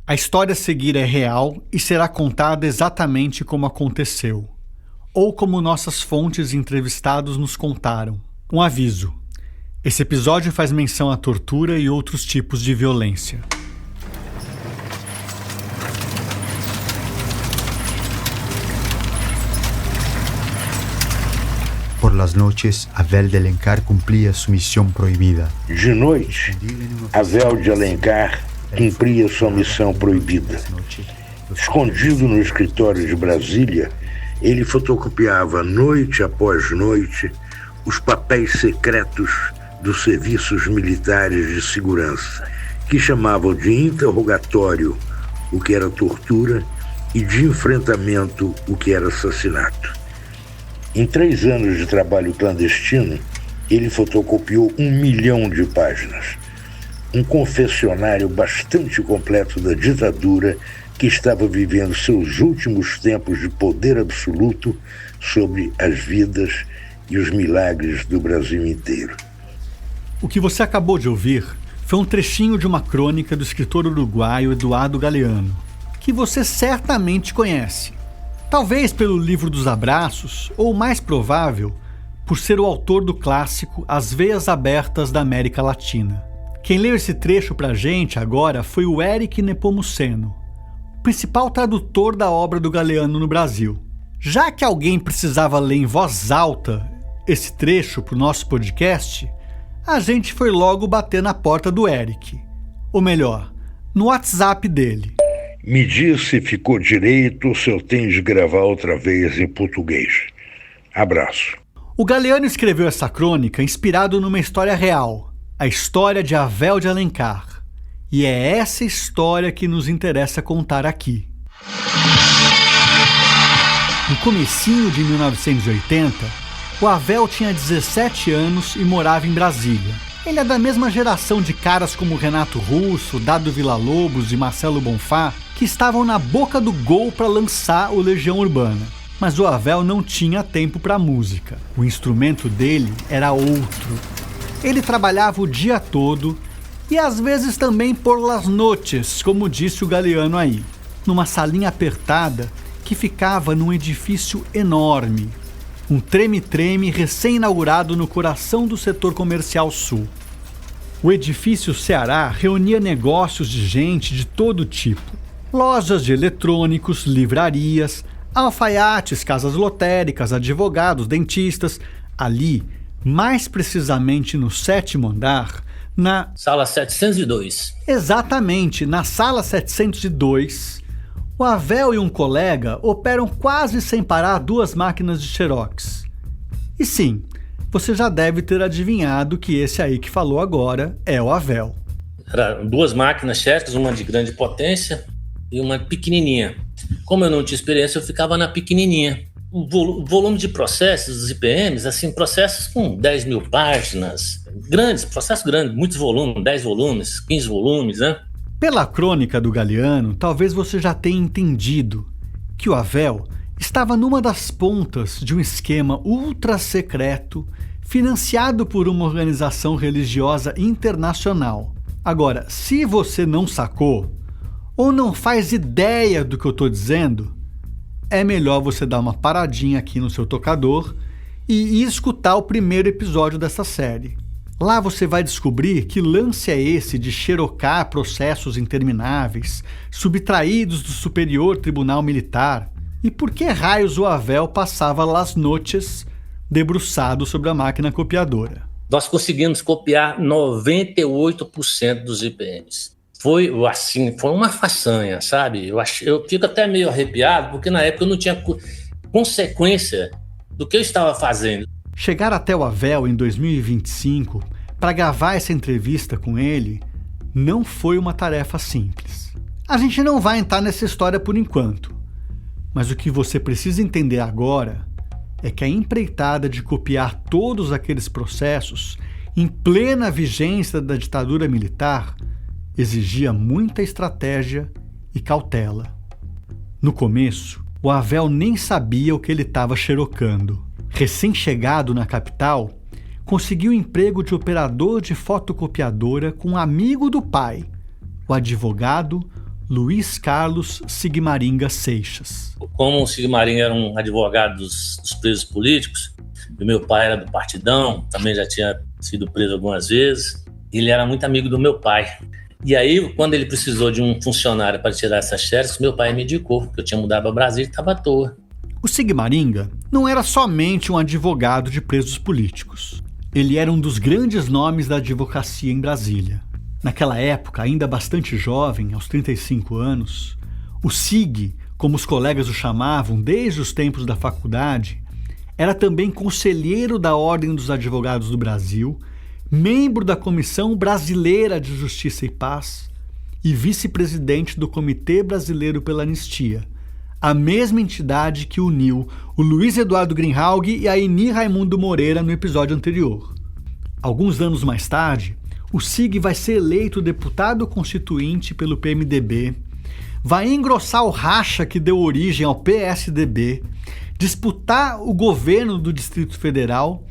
A história a seguir é real e será contada exatamente como aconteceu, ou como nossas fontes e entrevistados nos contaram. Um aviso: esse episódio faz menção à tortura e outros tipos de violência. Por las noches, Abel de Alencar cumpría su misión prohibida. De noite, Abel de Alencar cumpria sua missão proibida. Escondido no escritório de Brasília, ele fotocopiava noite após noite os papéis secretos dos serviços militares de segurança, que chamavam de interrogatório o que era tortura e de enfrentamento o que era assassinato. Em 3 anos de trabalho clandestino, ele fotocopiou 1 milhão de páginas. Um confessionário bastante completo da ditadura que estava vivendo seus últimos tempos de poder absoluto sobre as vidas e os milagres do Brasil inteiro. O que você acabou de ouvir foi um trechinho de uma crônica do escritor uruguaio Eduardo Galeano, que você certamente conhece. Talvez pelo livro dos abraços, ou mais provável, por ser o autor do clássico As Veias Abertas da América Latina. Quem leu esse trecho pra gente agora foi o Eric Nepomuceno, principal tradutor da obra do Galeano no Brasil. Já que alguém precisava ler em voz alta esse trecho pro nosso podcast, a gente foi logo bater na porta do Eric. Ou melhor, no WhatsApp dele. Me diz se ficou direito ou se eu tenho de gravar outra vez em português. Abraço. O Galeano escreveu essa crônica inspirado numa história real, a história de Abel de Alencar. E é essa história que nos interessa contar aqui. No comecinho de 1980, o Abel tinha 17 anos e morava em Brasília. Ele é da mesma geração de caras como Renato Russo, Dado Villa-Lobos e Marcelo Bonfá, que estavam na boca do gol para lançar o Legião Urbana. Mas o Abel não tinha tempo para música. O instrumento dele era outro. Ele trabalhava o dia todo e às vezes também por las noches, como disse o Galeano aí, numa salinha apertada que ficava num edifício enorme. Um treme-treme recém-inaugurado no coração do setor comercial sul. O edifício Ceará reunia negócios de gente de todo tipo. Lojas de eletrônicos, livrarias, alfaiates, casas lotéricas, advogados, dentistas. Ali, mais precisamente no 7º andar, na... Sala 702. Exatamente, na sala 702... O Abel e um colega operam quase sem parar 2 máquinas de xerox. E sim, você já deve ter adivinhado que esse aí que falou agora é o Abel. Eram 2 máquinas xerox, uma de grande potência e uma pequenininha. Como eu não tinha experiência, eu ficava na pequenininha. O volume de processos, os IPMs, assim, processos com 10 mil páginas, grandes, processos grandes, muitos volumes, 10 volumes, 15 volumes, né? Pela crônica do Galeano, talvez você já tenha entendido que o Abel estava numa das pontas de um esquema ultra secreto financiado por uma organização religiosa internacional. Agora, se você não sacou ou não faz ideia do que eu estou dizendo, é melhor você dar uma paradinha aqui no seu tocador e escutar o primeiro episódio dessa série. Lá você vai descobrir que lance é esse de xerocar processos intermináveis, subtraídos do Superior Tribunal Militar, e por que raios o Abel passava las noches debruçado sobre a máquina copiadora. Nós conseguimos copiar 98% dos IPMs. Foi uma façanha, sabe? Eu fico até meio arrepiado, porque na época eu não tinha consequência do que eu estava fazendo. Chegar até o Abel em 2025 para gravar essa entrevista com ele não foi uma tarefa simples. A gente não vai entrar nessa história por enquanto, mas o que você precisa entender agora é que a empreitada de copiar todos aqueles processos em plena vigência da ditadura militar exigia muita estratégia e cautela. No começo, o Abel nem sabia o que ele estava xerocando. Recém-chegado na capital, conseguiu emprego de operador de fotocopiadora com um amigo do pai, o advogado Luiz Carlos Sigmaringa Seixas. Como o Sigmaringa era um advogado dos presos políticos, e meu pai era do Partidão, também já tinha sido preso algumas vezes, ele era muito amigo do meu pai. E aí, quando ele precisou de um funcionário para tirar essas xerox, meu pai me indicou, que eu tinha mudado para Brasília e estava à toa. O Sigmaringa não era somente um advogado de presos políticos. Ele era um dos grandes nomes da advocacia em Brasília. Naquela época, ainda bastante jovem, aos 35 anos, o Sig, como os colegas o chamavam desde os tempos da faculdade, era também conselheiro da Ordem dos Advogados do Brasil, membro da Comissão Brasileira de Justiça e Paz e vice-presidente do Comitê Brasileiro pela Anistia, a mesma entidade que uniu o Luiz Eduardo Greenhalgh e a Eni Raimundo Moreira no episódio anterior. Alguns anos mais tarde, o Sig vai ser eleito deputado constituinte pelo PMDB, vai engrossar o racha que deu origem ao PSDB, disputar o governo do Distrito Federal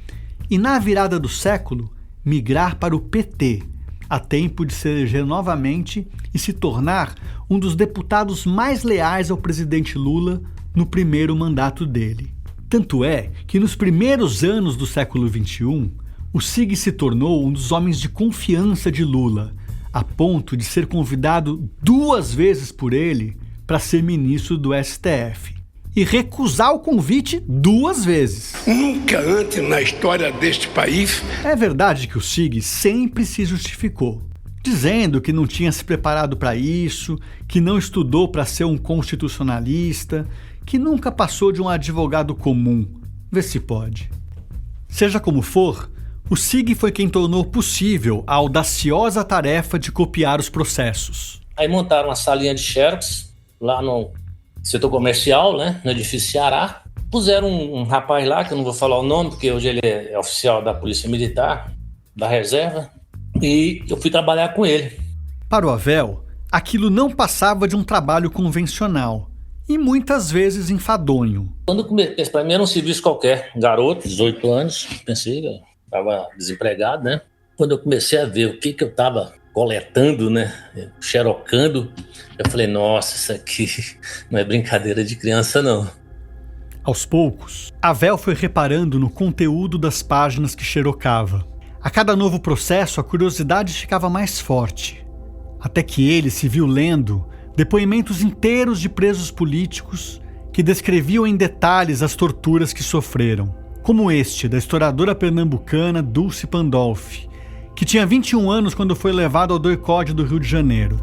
e, na virada do século, migrar para o PT, a tempo de se eleger novamente e se tornar um dos deputados mais leais ao presidente Lula no primeiro mandato dele. Tanto é que nos primeiros anos do século XXI, o Sig se tornou um dos homens de confiança de Lula, a ponto de ser convidado 2 vezes por ele para ser ministro do STF. E recusar o convite 2 vezes. Nunca antes na história deste país. É verdade que o Sig sempre se justificou, dizendo que não tinha se preparado para isso, que não estudou para ser um constitucionalista, que nunca passou de um advogado comum. Vê se pode. Seja como for, o Sig foi quem tornou possível a audaciosa tarefa de copiar os processos. Aí montaram uma salinha de xerox lá no setor comercial, né, no edifício Ceará. Puseram um rapaz lá, que eu não vou falar o nome, porque hoje ele é oficial da Polícia Militar, da Reserva, e eu fui trabalhar com ele. Para o Avel, aquilo não passava de um trabalho convencional e muitas vezes enfadonho. Quando eu comecei, para mim era um serviço qualquer, garoto, 18 anos, pensei que eu estava desempregado, né? Quando eu comecei a ver o que eu estava coletando, né, xerocando, eu falei, nossa, isso aqui não é brincadeira de criança, não. Aos poucos, Avel foi reparando no conteúdo das páginas que xerocava. A cada novo processo, a curiosidade ficava mais forte, até que ele se viu lendo depoimentos inteiros de presos políticos que descreviam em detalhes as torturas que sofreram, como este da historiadora pernambucana Dulce Pandolfi, que tinha 21 anos quando foi levada ao doicode do Rio de Janeiro.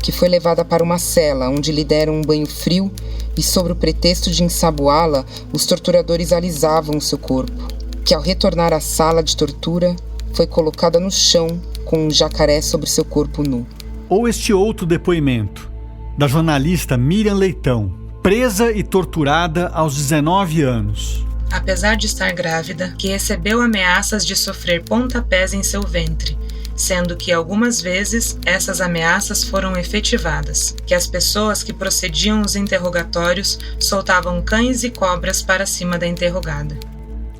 Que foi levada para uma cela, onde lhe deram um banho frio e, sob o pretexto de ensaboá-la, os torturadores alisavam o seu corpo. Que, ao retornar à sala de tortura, foi colocada no chão com um jacaré sobre seu corpo nu. Ou este outro depoimento, da jornalista Miriam Leitão, presa e torturada aos 19 anos. Apesar de estar grávida, que recebeu ameaças de sofrer pontapés em seu ventre, sendo que algumas vezes essas ameaças foram efetivadas, que as pessoas que procediam os interrogatórios soltavam cães e cobras para cima da interrogada.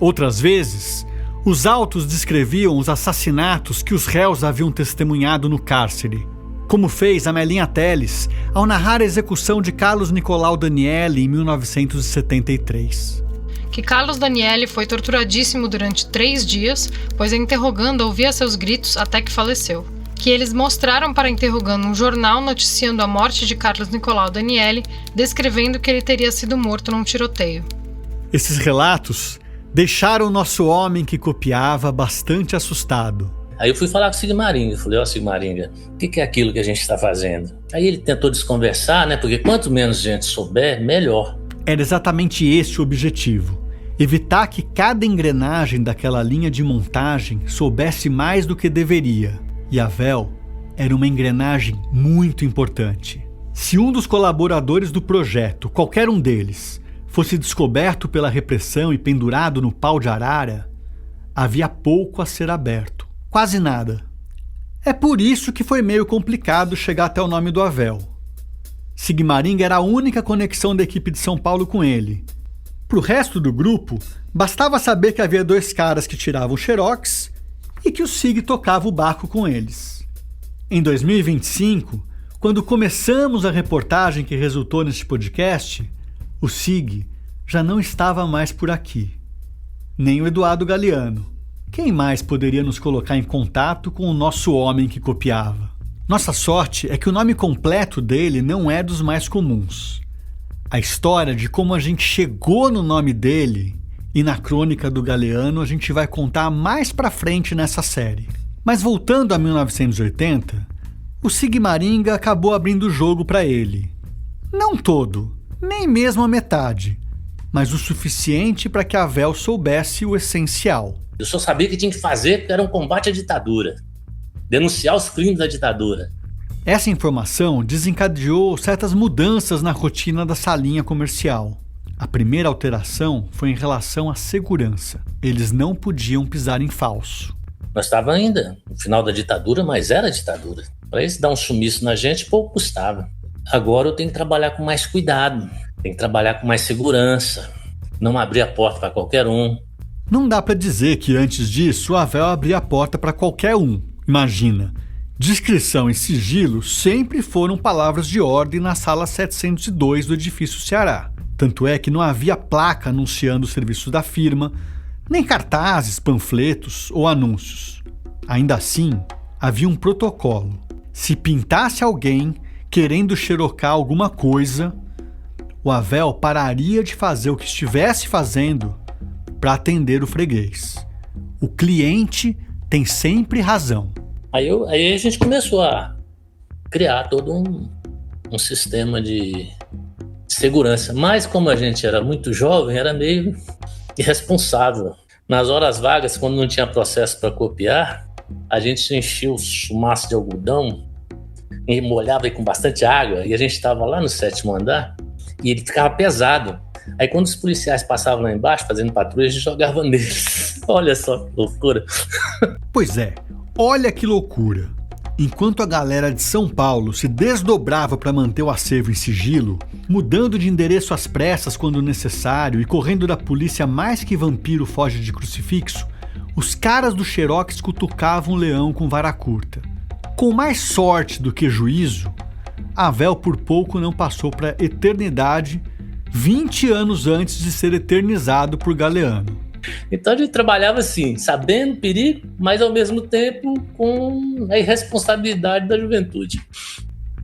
Outras vezes, os autos descreviam os assassinatos que os réus haviam testemunhado no cárcere, como fez Amelinha Teles ao narrar a execução de Carlos Nicolau Daniele em 1973. Que Carlos Daniele foi torturadíssimo durante 3 dias, pois a interroganda ouvia seus gritos até que faleceu. Que eles mostraram para a interroganda um jornal noticiando a morte de Carlos Nicolau Daniele, descrevendo que ele teria sido morto num tiroteio. Esses relatos deixaram o nosso homem que copiava bastante assustado. Aí eu fui falar com o Sigmaringa, falei, ó Sigmaringa, o que é aquilo que a gente está fazendo? Aí ele tentou desconversar, né, porque quanto menos gente souber, melhor. Era exatamente este o objetivo, evitar que cada engrenagem daquela linha de montagem soubesse mais do que deveria. E Avel era uma engrenagem muito importante. Se um dos colaboradores do projeto, qualquer um deles, fosse descoberto pela repressão e pendurado no pau de arara, havia pouco a ser aberto. Quase nada. É por isso que foi meio complicado chegar até o nome do Avel. Sigmaringa era a única conexão da equipe de São Paulo com ele. Para o resto do grupo, bastava saber que havia 2 caras que tiravam xerox e que o Sig tocava o barco com eles. Em 2025, Quando começamos a reportagem que resultou neste podcast, o SIG já não estava mais por aqui. Nem o Eduardo Galeano. Quem mais poderia nos colocar em contato com o nosso homem que copiava? Nossa sorte é que o nome completo dele não é dos mais comuns. A história de como a gente chegou no nome dele e na crônica do Galeano a gente vai contar mais pra frente nessa série. Mas voltando a 1980, o Sigmaringa acabou abrindo o jogo para ele. Não todo, nem mesmo a metade, mas o suficiente para que a Vel soubesse o essencial. Eu só sabia que tinha que fazer porque era um combate à ditadura. Denunciar os crimes da ditadura. Essa informação desencadeou certas mudanças na rotina da salinha comercial. A primeira alteração foi em relação à segurança. Eles não podiam pisar em falso. Nós estávamos ainda no final da ditadura, mas era ditadura. Para eles dar um sumiço na gente, pouco custava. Agora eu tenho que trabalhar com mais cuidado, tenho que trabalhar com mais segurança, não abrir a porta para qualquer um. Não dá para dizer que antes disso a Vel abria a porta para qualquer um. Imagina, discrição e sigilo sempre foram palavras de ordem na sala 702 do edifício Ceará. Tanto é que não havia placa anunciando o serviço da firma, nem cartazes, panfletos ou anúncios. Ainda assim, havia um protocolo. Se pintasse alguém querendo xerocar alguma coisa, o Avel pararia de fazer o que estivesse fazendo para atender o freguês. O cliente tem sempre razão. Aí a gente começou a criar todo um sistema de segurança. Mas como a gente era muito jovem, era meio irresponsável. Nas horas vagas, quando não tinha processo para copiar, a gente enchia o chumaço de algodão e molhava aí com bastante água, e a gente estava lá no 7º andar e ele ficava pesado. Aí quando os policiais passavam lá embaixo fazendo patrulha, a gente jogava neles. Olha só que loucura. Pois é, olha que loucura. Enquanto a galera de São Paulo se desdobrava para manter o acervo em sigilo, mudando de endereço às pressas quando necessário e correndo da polícia mais que vampiro foge de crucifixo, os caras do Xerox cutucavam o leão com vara curta. Com mais sorte do que juízo, a Vel por pouco não passou para a eternidade 20 anos antes de ser eternizado por Galeano. Então a gente trabalhava assim, sabendo o perigo, mas ao mesmo tempo com a irresponsabilidade da juventude.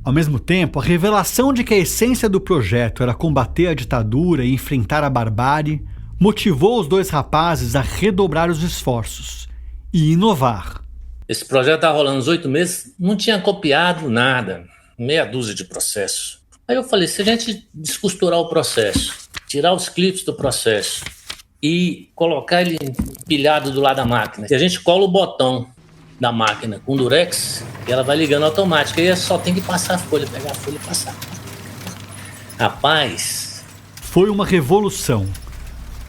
Ao mesmo tempo, a revelação de que a essência do projeto era combater a ditadura e enfrentar a barbárie motivou os dois rapazes a redobrar os esforços e inovar. Esse projeto estava rolando uns 8 meses, não tinha copiado nada, meia dúzia de processos. Aí eu falei, se a gente descosturar o processo, tirar os clipes do processo e colocar ele empilhado do lado da máquina, e a gente cola o botão da máquina com durex e ela vai ligando automático, aí só tem que passar a folha, pegar a folha e passar. Rapaz... Foi uma revolução.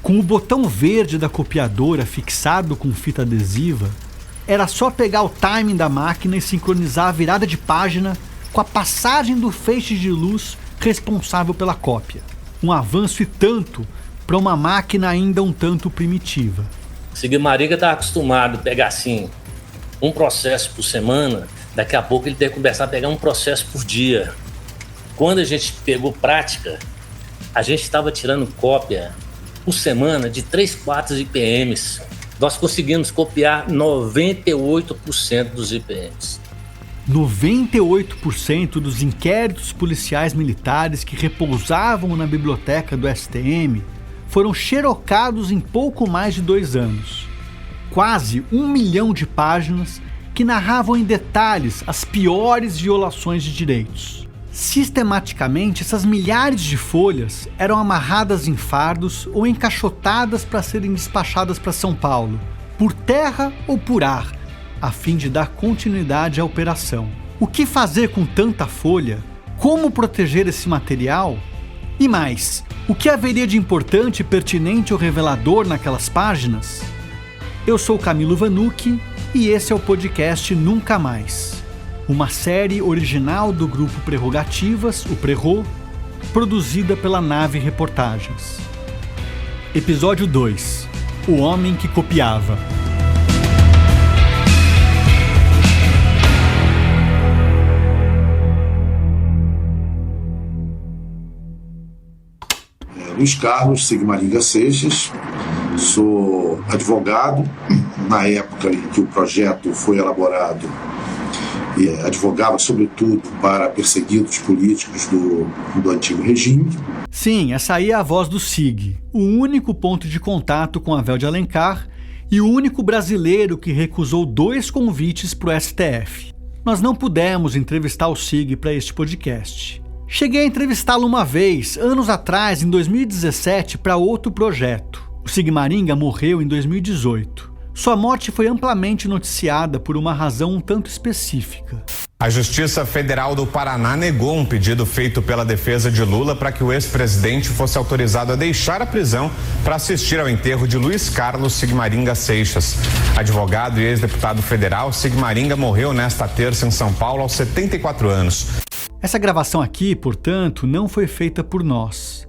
Com o botão verde da copiadora fixado com fita adesiva, era só pegar o timing da máquina e sincronizar a virada de página com a passagem do feixe de luz responsável pela cópia. Um avanço e tanto para uma máquina ainda um tanto primitiva. O Sigmaringa estava acostumado a pegar assim um processo por semana, daqui a pouco ele tem que começar a pegar um processo por dia. Quando a gente pegou prática, a gente estava tirando cópia por semana de 3, 4 IPMs. Nós conseguimos copiar 98% dos IPMs. 98% dos inquéritos policiais militares que repousavam na biblioteca do STM foram xerocados em pouco mais de 2 anos. Quase 1 milhão de páginas que narravam em detalhes as piores violações de direitos. Sistematicamente, essas milhares de folhas eram amarradas em fardos ou encaixotadas para serem despachadas para São Paulo, por terra ou por ar, a fim de dar continuidade à operação. O que fazer com tanta folha? Como proteger esse material? E mais, o que haveria de importante, pertinente ou revelador naquelas páginas? Eu sou Camilo Vanucchi e esse é o podcast Nunca Mais, uma série original do grupo Prerrogativas, o Prerro, produzida pela Nave Reportagens. Episódio 2: O Homem que Copiava. Luiz Carlos Sigmaringa Seixas, sou advogado. Na época em que o projeto foi elaborado, advogava sobretudo para perseguidos políticos do antigo regime. Sim, essa aí é a voz do SIG, o único ponto de contato com Avel de Alencar e o único brasileiro que recusou 2 convites para o STF. Nós não pudemos entrevistar o SIG para este podcast. Cheguei a entrevistá-lo uma vez, anos atrás, em 2017, para outro projeto. O Sigmaringa morreu em 2018. Sua morte foi amplamente noticiada por uma razão um tanto específica. A Justiça Federal do Paraná negou um pedido feito pela defesa de Lula para que o ex-presidente fosse autorizado a deixar a prisão para assistir ao enterro de Luiz Carlos Sigmaringa Seixas. Advogado e ex-deputado federal, Sigmaringa morreu nesta terça em São Paulo aos 74 anos. Essa gravação aqui, portanto, não foi feita por nós.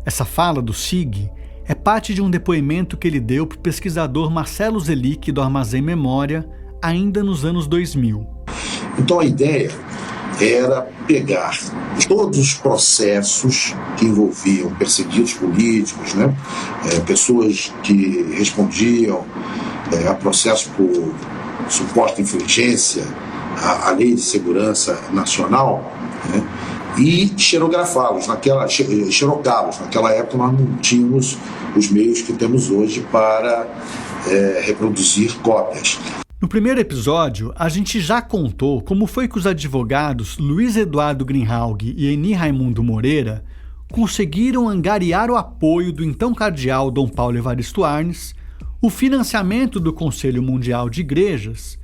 Essa fala do SIG é parte de um depoimento que ele deu para o pesquisador Marcelo Zelic, do Armazém Memória, ainda nos anos 2000. Então a ideia era pegar todos os processos que envolviam perseguidos políticos, pessoas que respondiam a processo por suposta infringência à Lei de Segurança Nacional, e xerocá-los. Naquela época nós não tínhamos os meios que temos hoje para reproduzir cópias. No primeiro episódio, a gente já contou como foi que os advogados Luiz Eduardo Greenhalgh e Eni Raimundo Moreira conseguiram angariar o apoio do então cardeal Dom Paulo Evaristo Arnes, o financiamento do Conselho Mundial de Igrejas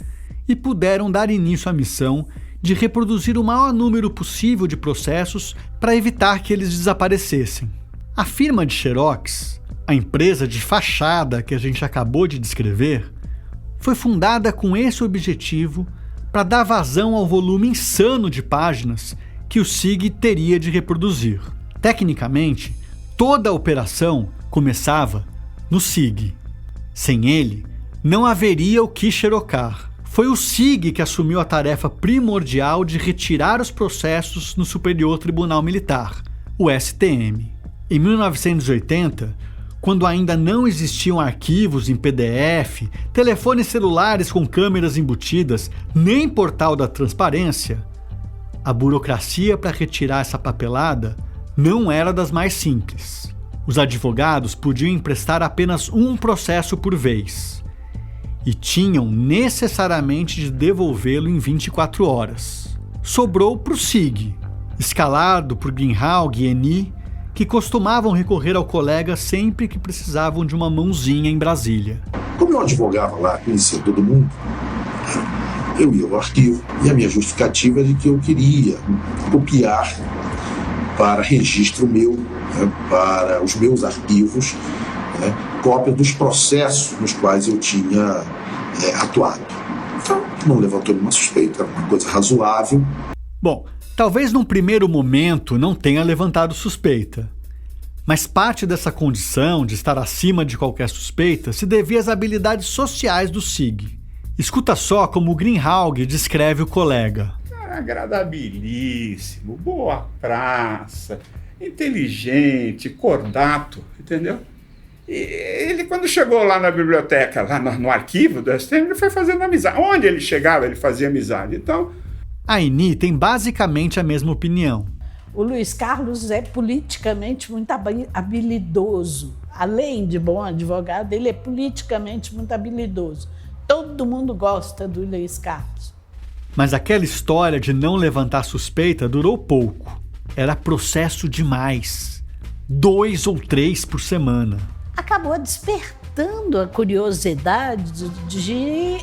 e puderam dar início à missão de reproduzir o maior número possível de processos para evitar que eles desaparecessem. A firma de Xerox, a empresa de fachada que a gente acabou de descrever, foi fundada com esse objetivo para dar vazão ao volume insano de páginas que o SIG teria de reproduzir. Tecnicamente, toda a operação começava no SIG. Sem ele, não haveria o que xerocar. Foi o SIG que assumiu a tarefa primordial de retirar os processos no Superior Tribunal Militar, o STM. Em 1980, quando ainda não existiam arquivos em PDF, telefones celulares com câmeras embutidas, nem portal da transparência, a burocracia para retirar essa papelada não era das mais simples. Os advogados podiam emprestar apenas um processo por vez e tinham necessariamente de devolvê-lo em 24 horas. Sobrou para o SIG, escalado por Greenhalgh e Eni, que costumavam recorrer ao colega sempre que precisavam de uma mãozinha em Brasília. Como eu advogava lá, conhecia todo mundo, eu ia ao arquivo e a minha justificativa era de que eu queria copiar para registro meu, para os meus arquivos, cópia dos processos nos quais eu tinha atuado. Então, não levantou nenhuma suspeita, era uma coisa razoável. Bom, talvez num primeiro momento não tenha levantado suspeita, mas parte dessa condição de estar acima de qualquer suspeita se devia às habilidades sociais do SIG. Escuta só como o Greenhalgh descreve o colega. Agradabilíssimo, boa praça, inteligente, cordato, entendeu? E ele, quando chegou lá na biblioteca, lá no arquivo do STM, ele foi fazendo amizade. Onde ele chegava, ele fazia amizade. Então, a Eni tem basicamente a mesma opinião. O Luiz Carlos é politicamente muito habilidoso. Além de bom advogado, ele é politicamente muito habilidoso. Todo mundo gosta do Luiz Carlos. Mas aquela história de não levantar suspeita durou pouco. Era processo demais. 2 ou 3 por semana. Acabou despertando a curiosidade de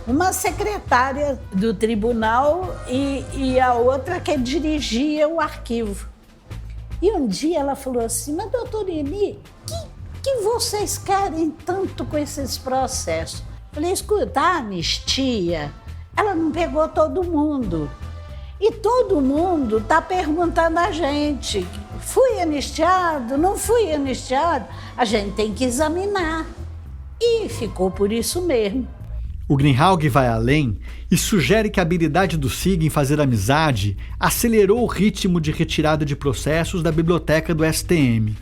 uma secretária do tribunal e a outra que dirigia o arquivo. E um dia ela falou assim, mas doutor Eni, que vocês querem tanto com esses processos? Eu falei, escuta, a anistia, ela não pegou todo mundo. E todo mundo está perguntando a gente, fui anistiado, não fui anistiado? A gente tem que examinar. E ficou por isso mesmo. O Greenhalgh vai além e sugere que a habilidade do SIG em fazer amizade acelerou o ritmo de retirada de processos da biblioteca do STM.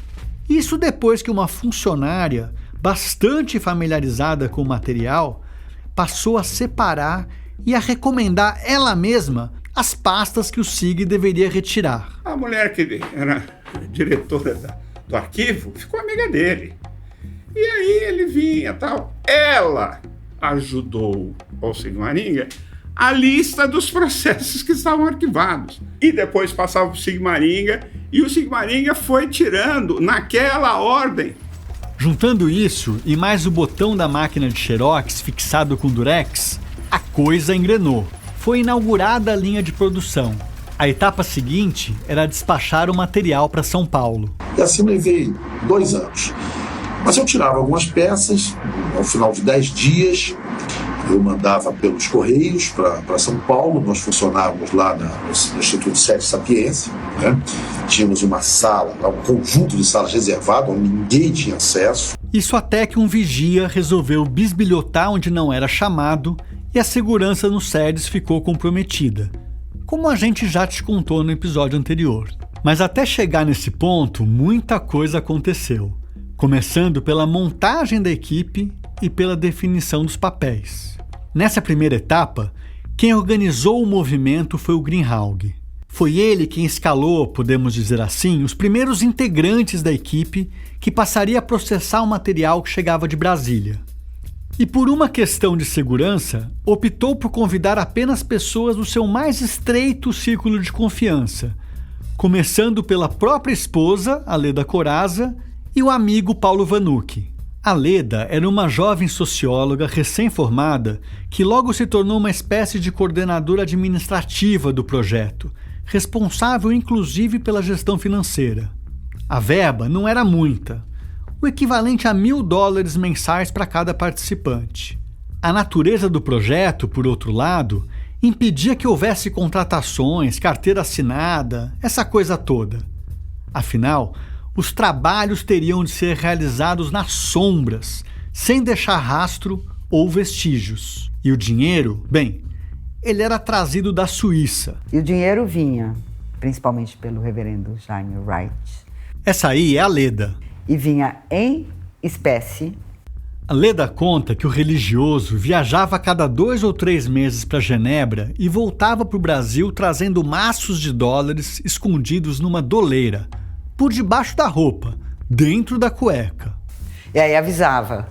Isso depois que uma funcionária, bastante familiarizada com o material, passou a separar e a recomendar ela mesma as pastas que o SIG deveria retirar. A mulher que era diretora do arquivo ficou amiga dele. E aí ele vinha e tal. Ela ajudou ao Sigmaringa a lista dos processos que estavam arquivados. E depois passava para o Sigmaringa e o Sigmaringa foi tirando naquela ordem. Juntando isso e mais o botão da máquina de xerox fixado com durex, a coisa engrenou. Foi inaugurada a linha de produção. A etapa seguinte era despachar o material para São Paulo. E assim levei 2 anos. Mas eu tirava algumas peças, ao final de 10 dias, eu mandava pelos Correios para São Paulo. Nós funcionávamos lá no Instituto Sete Sapiência, né? Tínhamos uma sala, um conjunto de salas reservado, onde ninguém tinha acesso. Isso até que um vigia resolveu bisbilhotar onde não era chamado e a segurança nos SEDES ficou comprometida, como a gente já te contou no episódio anterior. Mas até chegar nesse ponto, muita coisa aconteceu, começando pela montagem da equipe e pela definição dos papéis. Nessa primeira etapa, quem organizou o movimento foi o Greenhalgh. Foi ele quem escalou, podemos dizer assim, os primeiros integrantes da equipe que passaria a processar o material que chegava de Brasília. E por uma questão de segurança, optou por convidar apenas pessoas do seu mais estreito círculo de confiança, começando pela própria esposa, a Leda Corazza, e o amigo Paulo Vanucchi. A Leda era uma jovem socióloga recém-formada que logo se tornou uma espécie de coordenadora administrativa do projeto, responsável inclusive pela gestão financeira. A verba não era muita, o equivalente a $1.000 mensais para cada participante. A natureza do projeto, por outro lado, impedia que houvesse contratações, carteira assinada, essa coisa toda. Afinal, os trabalhos teriam de ser realizados nas sombras, sem deixar rastro ou vestígios. E o dinheiro, bem, ele era trazido da Suíça. E o dinheiro vinha, principalmente pelo reverendo Jaime Wright. Essa aí é a Leda. E vinha em espécie. A Leda conta que o religioso viajava a cada 2 ou 3 meses para Genebra e voltava para o Brasil trazendo maços de dólares escondidos numa doleira, por debaixo da roupa, dentro da cueca. E aí avisava,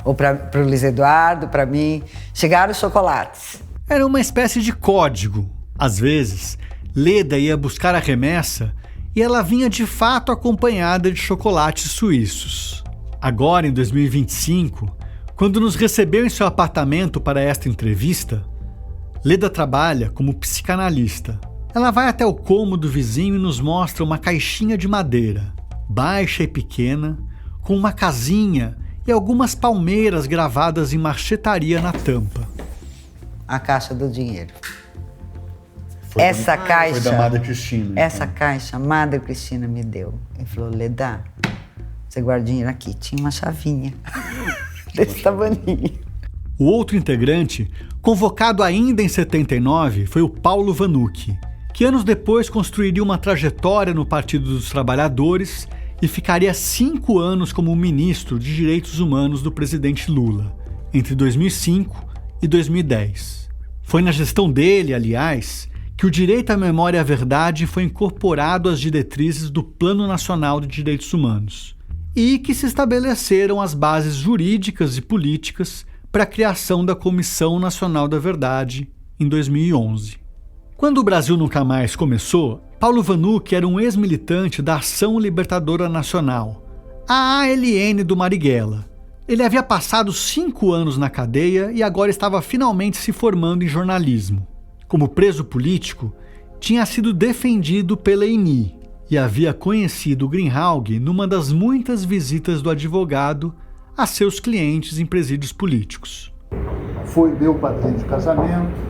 ou para o Luiz Eduardo, para mim, chegaram os chocolates. Era uma espécie de código. Às vezes, Leda ia buscar a remessa e ela vinha de fato acompanhada de chocolates suíços. Agora, em 2025, quando nos recebeu em seu apartamento para esta entrevista, Leda trabalha como psicanalista. Ela vai até o cômodo vizinho e nos mostra uma caixinha de madeira, baixa e pequena, com uma casinha e algumas palmeiras gravadas em marchetaria na tampa. A caixa do dinheiro. Essa caixa... Foi da Madre Cristina. Essa caixa a Madre Cristina me deu. Ele falou, Leda, você guarda dinheiro aqui. Tinha uma chavinha desse tamanho. O outro integrante, convocado ainda em 79, foi o Paulo Vanucchi, que anos depois construiria uma trajetória no Partido dos Trabalhadores e ficaria 5 anos como ministro de Direitos Humanos do presidente Lula, entre 2005 e 2010. Foi na gestão dele, aliás, que o direito à memória e à verdade foi incorporado às diretrizes do Plano Nacional de Direitos Humanos e que se estabeleceram as bases jurídicas e políticas para a criação da Comissão Nacional da Verdade em 2011. Quando o Brasil Nunca Mais começou, Paulo Vanucchi era um ex-militante da Ação Libertadora Nacional, a ALN do Marighella. Ele havia passado 5 anos na cadeia e agora estava finalmente se formando em jornalismo. Como preso político, tinha sido defendido pela ENI e havia conhecido o Greenhalgh numa das muitas visitas do advogado a seus clientes em presídios políticos. Foi meu padrinho de casamento,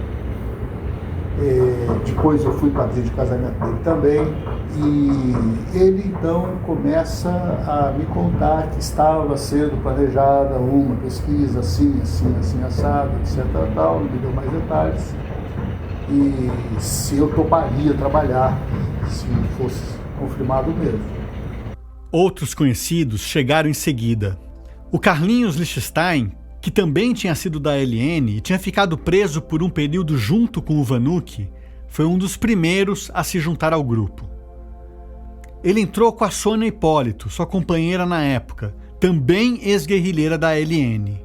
depois eu fui padrinho de casamento dele também, e ele então começa a me contar que estava sendo planejada uma pesquisa assim, assado, etc. Tal, me deu mais detalhes, e se eu toparia trabalhar, se fosse confirmado mesmo. Outros conhecidos chegaram em seguida. O Carlinhos Lichtenstein, que também tinha sido da ALN e tinha ficado preso por um período junto com o Vanucchi, foi um dos primeiros a se juntar ao grupo. Ele entrou com a Sônia Hipólito, sua companheira na época, também ex-guerrilheira da ALN.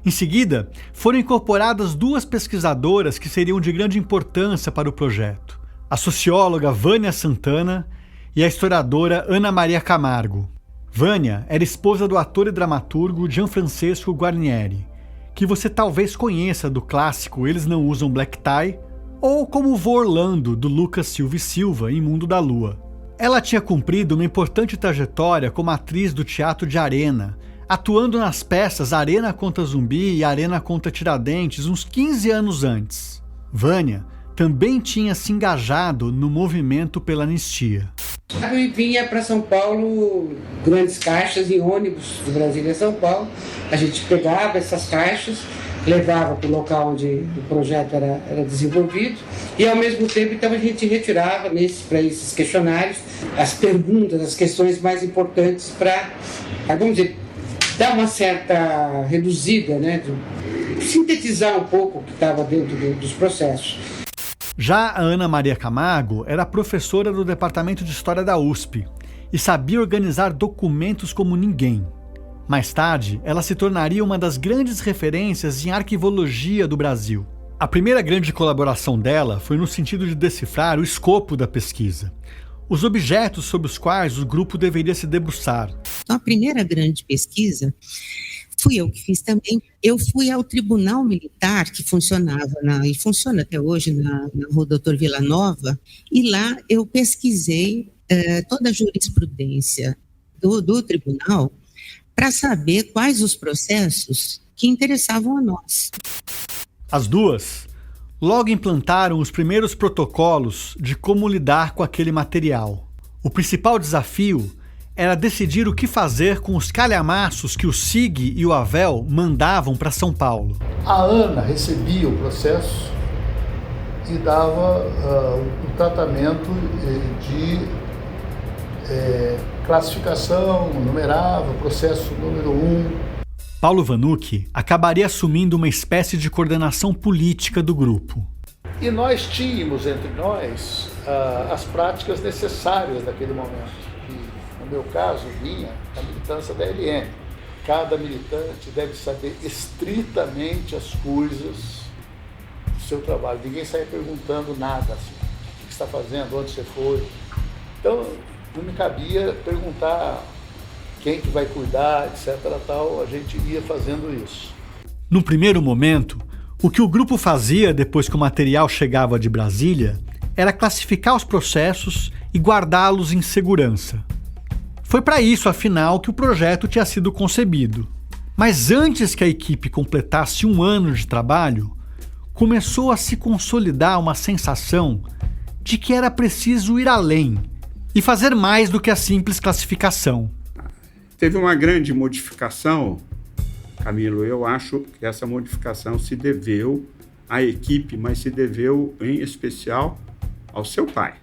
Em seguida, foram incorporadas 2 pesquisadoras que seriam de grande importância para o projeto: a socióloga Vânia Santana e a historiadora Ana Maria Camargo. Vânia era esposa do ator e dramaturgo Gianfrancesco Guarnieri, que você talvez conheça do clássico Eles Não Usam Black Tie, ou como o vô Orlando, do Lucas Silva e Silva, em Mundo da Lua. Ela tinha cumprido uma importante trajetória como atriz do teatro de arena, atuando nas peças Arena contra Zumbi e Arena contra Tiradentes uns 15 anos antes. Vânia também tinha se engajado no movimento pela anistia. E vinha para São Paulo grandes caixas em ônibus de Brasília a São Paulo. A gente pegava essas caixas, levava para o local onde o projeto era desenvolvido e, ao mesmo tempo, então, a gente retirava para esses questionários as perguntas, as questões mais importantes para, vamos dizer, dar uma certa reduzida, né, sintetizar um pouco o que estava dentro dos processos. Já a Ana Maria Camargo era professora do Departamento de História da USP e sabia organizar documentos como ninguém. Mais tarde, ela se tornaria uma das grandes referências em arquivologia do Brasil. A primeira grande colaboração dela foi no sentido de decifrar o escopo da pesquisa, os objetos sobre os quais o grupo deveria se debruçar. Então, a primeira grande pesquisa fui eu que fiz também. Eu fui ao Tribunal Militar, que funcionava e funciona até hoje na Rua Doutor Vila Nova, e lá eu pesquisei toda a jurisprudência do tribunal para saber quais os processos que interessavam a nós. As duas logo implantaram os primeiros protocolos de como lidar com aquele material. O principal desafio era decidir o que fazer com os calhamaços que o SIG e o Avel mandavam para São Paulo. A Ana recebia o processo e dava um tratamento de classificação, numerava, processo número 1. Paulo Vanucchi acabaria assumindo uma espécie de coordenação política do grupo. E nós tínhamos entre nós as práticas necessárias daquele momento. E, no meu caso, vinha a militância da ALN. Cada militante deve saber estritamente as coisas do seu trabalho. Ninguém saia perguntando nada, assim, o que está fazendo, onde você foi. Então, não me cabia perguntar quem que vai cuidar, etc. tal, a gente ia fazendo isso. No primeiro momento, o que o grupo fazia depois que o material chegava de Brasília era classificar os processos e guardá-los em segurança. Foi para isso, afinal, que o projeto tinha sido concebido. Mas antes que a equipe completasse 1 ano de trabalho, começou a se consolidar uma sensação de que era preciso ir além e fazer mais do que a simples classificação. Teve uma grande modificação, Camilo. Eu acho que essa modificação se deveu à equipe, mas se deveu em especial ao seu pai.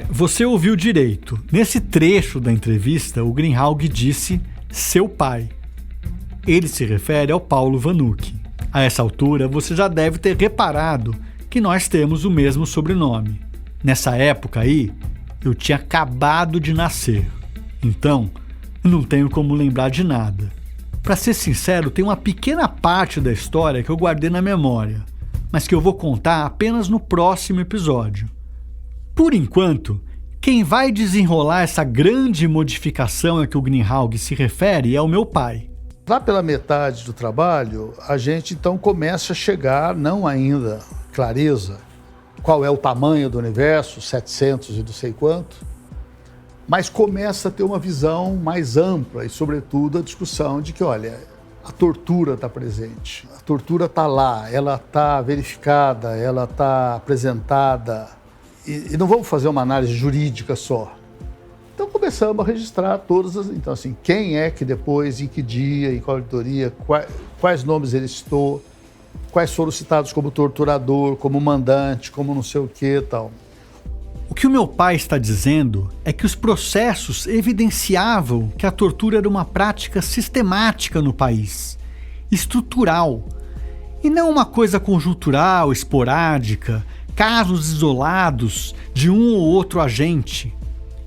Você ouviu direito. Nesse trecho da entrevista, o Greenhalgh disse seu pai. Ele se refere ao Paulo Vanucchi. A essa altura, você já deve ter reparado que nós temos o mesmo sobrenome. Nessa época aí, eu tinha acabado de nascer. Então, não tenho como lembrar de nada. Para ser sincero, tem uma pequena parte da história que eu guardei na memória, mas que eu vou contar apenas no próximo episódio. Por enquanto, quem vai desenrolar essa grande modificação a que o Greenhalgh se refere é o meu pai. Lá pela metade do trabalho, a gente então começa a chegar, não ainda clareza, qual é o tamanho do universo, 700 e não sei quanto, mas começa a ter uma visão mais ampla e, sobretudo, a discussão de que, olha, a tortura está presente, a tortura está lá, ela está verificada, ela está apresentada, e não vamos fazer uma análise jurídica só. Então começamos a registrar todas as... Então, assim, quem é que depois, em que dia, em qual auditoria, quais nomes ele citou, quais foram citados como torturador, como mandante, como não sei o que e tal. O que o meu pai está dizendo é que os processos evidenciavam que a tortura era uma prática sistemática no país, estrutural, e não uma coisa conjuntural, esporádica, casos isolados de um ou outro agente.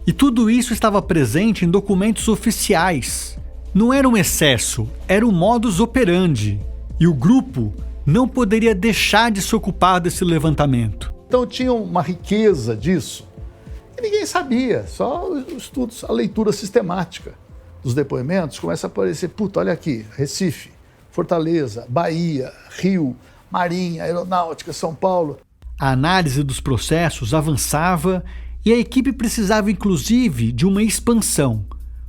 E tudo isso estava presente em documentos oficiais. Não era um excesso, era o modus operandi. E o grupo não poderia deixar de se ocupar desse levantamento. Então tinha uma riqueza disso e ninguém sabia, só os estudos, a leitura sistemática dos depoimentos começa a aparecer, puta, olha aqui, Recife, Fortaleza, Bahia, Rio, Marinha, Aeronáutica, São Paulo. A análise dos processos avançava e a equipe precisava inclusive de uma expansão,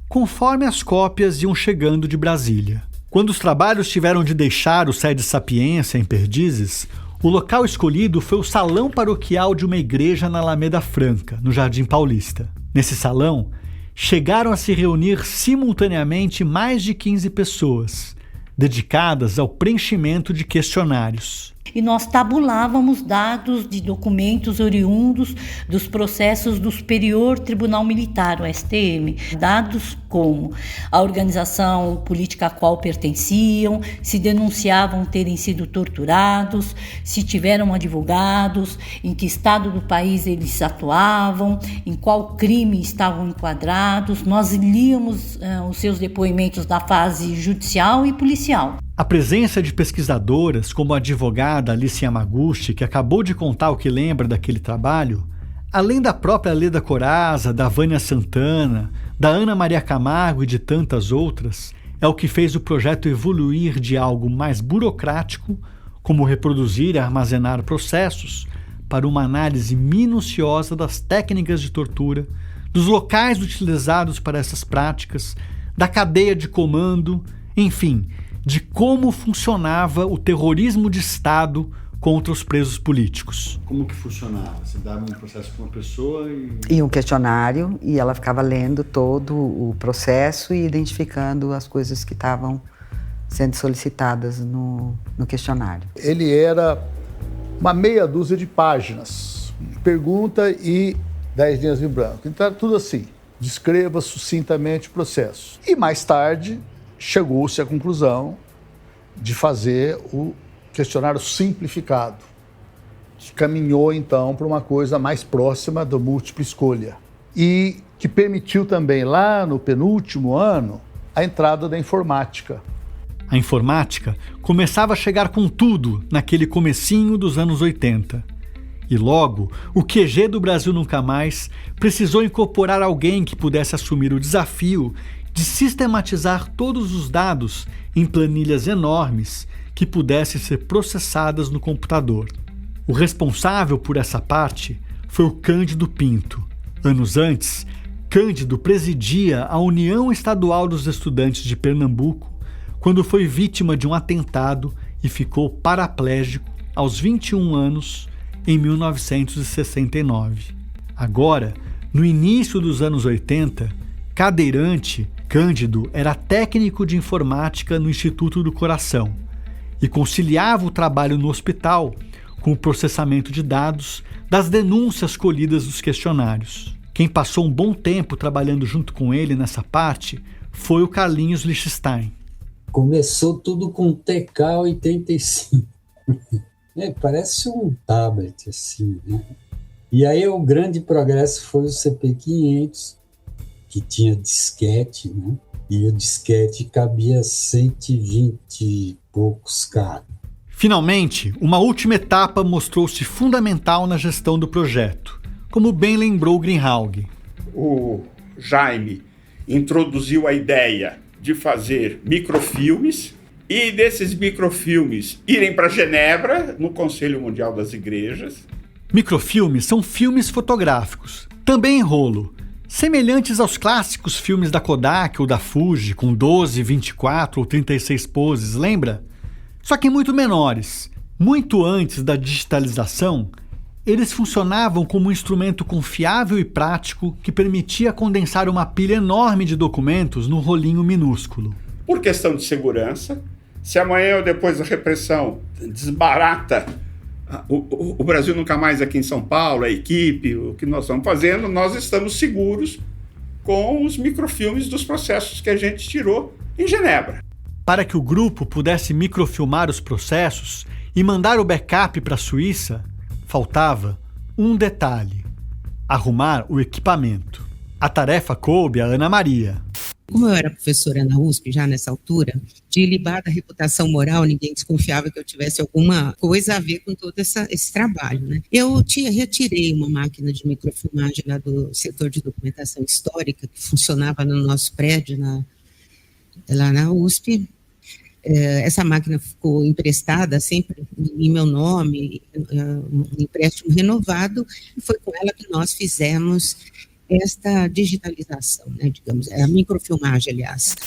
conforme as cópias iam chegando de Brasília. Quando os trabalhos tiveram de deixar o Sede Sapiência em Perdizes, o local escolhido foi o salão paroquial de uma igreja na Alameda Franca, no Jardim Paulista. Nesse salão, chegaram a se reunir simultaneamente mais de 15 pessoas, dedicadas ao preenchimento de questionários. E nós tabulávamos dados de documentos oriundos dos processos do Superior Tribunal Militar, o STM. Dados como a organização política a qual pertenciam, se denunciavam terem sido torturados, se tiveram advogados, em que estado do país eles atuavam, em qual crime estavam enquadrados. Nós líamos os seus depoimentos da fase judicial e policial. A presença de pesquisadoras como a advogada Alice Yamaguchi, que acabou de contar o que lembra daquele trabalho, além da própria Leda Corazza, da Vânia Santana, da Ana Maria Camargo e de tantas outras, é o que fez o projeto evoluir de algo mais burocrático, como reproduzir e armazenar processos, para uma análise minuciosa das técnicas de tortura, dos locais utilizados para essas práticas, da cadeia de comando, enfim, de como funcionava o terrorismo de Estado contra os presos políticos. Como que funcionava? Você dava um processo para uma pessoa e um questionário, e ela ficava lendo todo o processo e identificando as coisas que estavam sendo solicitadas no questionário. Ele era uma meia dúzia de páginas, pergunta e 10 linhas em branco. Então era tudo assim, descreva sucintamente o processo. E mais tarde chegou-se à conclusão de fazer o questionário simplificado, que caminhou então para uma coisa mais próxima da múltipla escolha e que permitiu também lá no penúltimo ano a entrada da informática. A informática começava a chegar com tudo naquele comecinho dos anos 80. E logo, o QG do Brasil Nunca Mais precisou incorporar alguém que pudesse assumir o desafio de sistematizar todos os dados em planilhas enormes que pudessem ser processadas no computador. O responsável por essa parte foi o Cândido Pinto. Anos antes, Cândido presidia a União Estadual dos Estudantes de Pernambuco quando foi vítima de um atentado e ficou paraplégico aos 21 anos em 1969. Agora, no início dos anos 80, cadeirante, Cândido era técnico de informática no Instituto do Coração e conciliava o trabalho no hospital com o processamento de dados das denúncias colhidas dos questionários. Quem passou um bom tempo trabalhando junto com ele nessa parte foi o Carlinhos Lichtenstein. Começou tudo com TK-85. Parece um tablet, assim, né? E aí o grande progresso foi o CP500, que tinha disquete, né? E o disquete cabia 120 e poucos caras. Finalmente, uma última etapa mostrou-se fundamental na gestão do projeto, como bem lembrou Greenhalgh. O Jaime introduziu a ideia de fazer microfilmes e desses microfilmes irem para Genebra, no Conselho Mundial das Igrejas. Microfilmes são filmes fotográficos, também em rolo, semelhantes aos clássicos filmes da Kodak ou da Fuji, com 12, 24 ou 36 poses, lembra? Só que muito menores. Muito antes da digitalização, eles funcionavam como um instrumento confiável e prático que permitia condensar uma pilha enorme de documentos num rolinho minúsculo. Por questão de segurança, se amanhã ou depois da repressão desbarata o Brasil Nunca Mais aqui em São Paulo, a equipe, o que nós estamos fazendo, nós estamos seguros com os microfilmes dos processos que a gente tirou em Genebra. Para que o grupo pudesse microfilmar os processos e mandar o backup para a Suíça, faltava um detalhe: arrumar o equipamento. A tarefa coube a Ana Maria. Como eu era professora na USP, já nessa altura, de ilibada reputação moral, ninguém desconfiava que eu tivesse alguma coisa a ver com todo esse trabalho, né? Eu retirei uma máquina de microfilmagem lá do setor de documentação histórica, que funcionava no nosso prédio, lá na USP. Essa máquina ficou emprestada sempre em meu nome, um empréstimo renovado, e foi com ela que nós fizemos esta digitalização, né, digamos, a microfilmagem, aliás.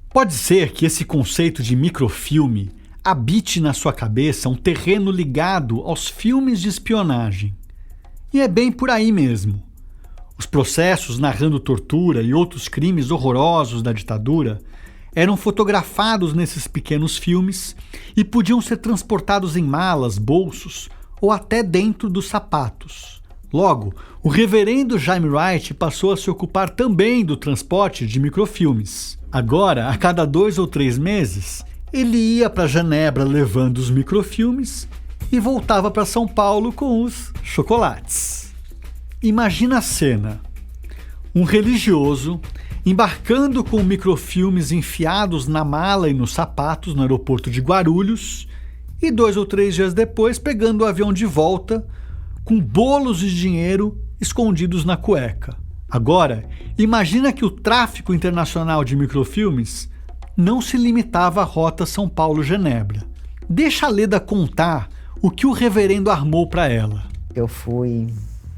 Pode ser que esse conceito de microfilme habite na sua cabeça um terreno ligado aos filmes de espionagem. E é bem por aí mesmo. Os processos narrando tortura e outros crimes horrorosos da ditadura eram fotografados nesses pequenos filmes e podiam ser transportados em malas, bolsos ou até dentro dos sapatos. Logo, o reverendo Jaime Wright passou a se ocupar também do transporte de microfilmes. Agora, a cada 2 ou 3 meses, ele ia para Genebra levando os microfilmes e voltava para São Paulo com os chocolates. Imagina a cena: um religioso embarcando com microfilmes enfiados na mala e nos sapatos no aeroporto de Guarulhos e 2 ou 3 dias depois pegando o avião de volta com bolos de dinheiro escondidos na cueca. Agora, imagina que o tráfico internacional de microfilmes não se limitava à rota São Paulo-Genebra. Deixa a Leda contar o que o reverendo armou para ela. Eu fui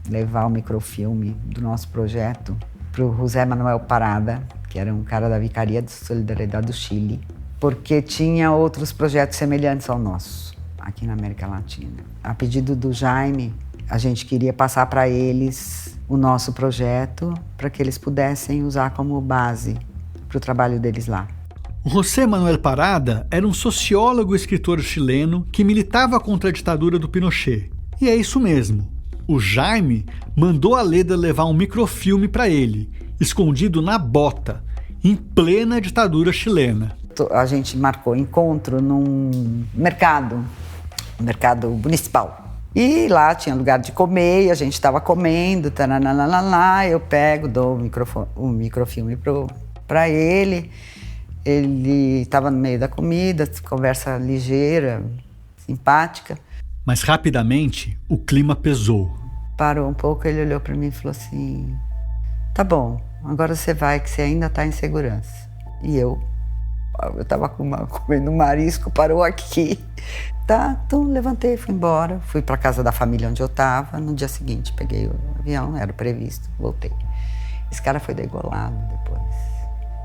levar o microfilme do nosso projeto para o José Manuel Parada, que era um cara da Vicaria de Solidariedade do Chile, porque tinha outros projetos semelhantes ao nosso, aqui na América Latina. A pedido do Jaime, a gente queria passar para eles o nosso projeto para que eles pudessem usar como base para o trabalho deles lá. O José Manuel Parada era um sociólogo e escritor chileno que militava contra a ditadura do Pinochet. E é isso mesmo. O Jaime mandou a Leda levar um microfilme para ele, escondido na bota, em plena ditadura chilena. A gente marcou encontro num mercado municipal. E lá tinha lugar de comer, e a gente estava comendo, eu pego, dou o microfilme para ele. Ele estava no meio da comida, conversa ligeira, simpática. Mas rapidamente o clima pesou. Parou um pouco, ele olhou para mim e falou assim: tá bom, agora você vai, que você ainda está em segurança. E eu estava comendo marisco, parou aqui. Tá, então levantei, fui embora, fui para casa da família onde eu estava. No dia seguinte peguei o avião, era previsto, voltei. Esse cara foi degolado depois.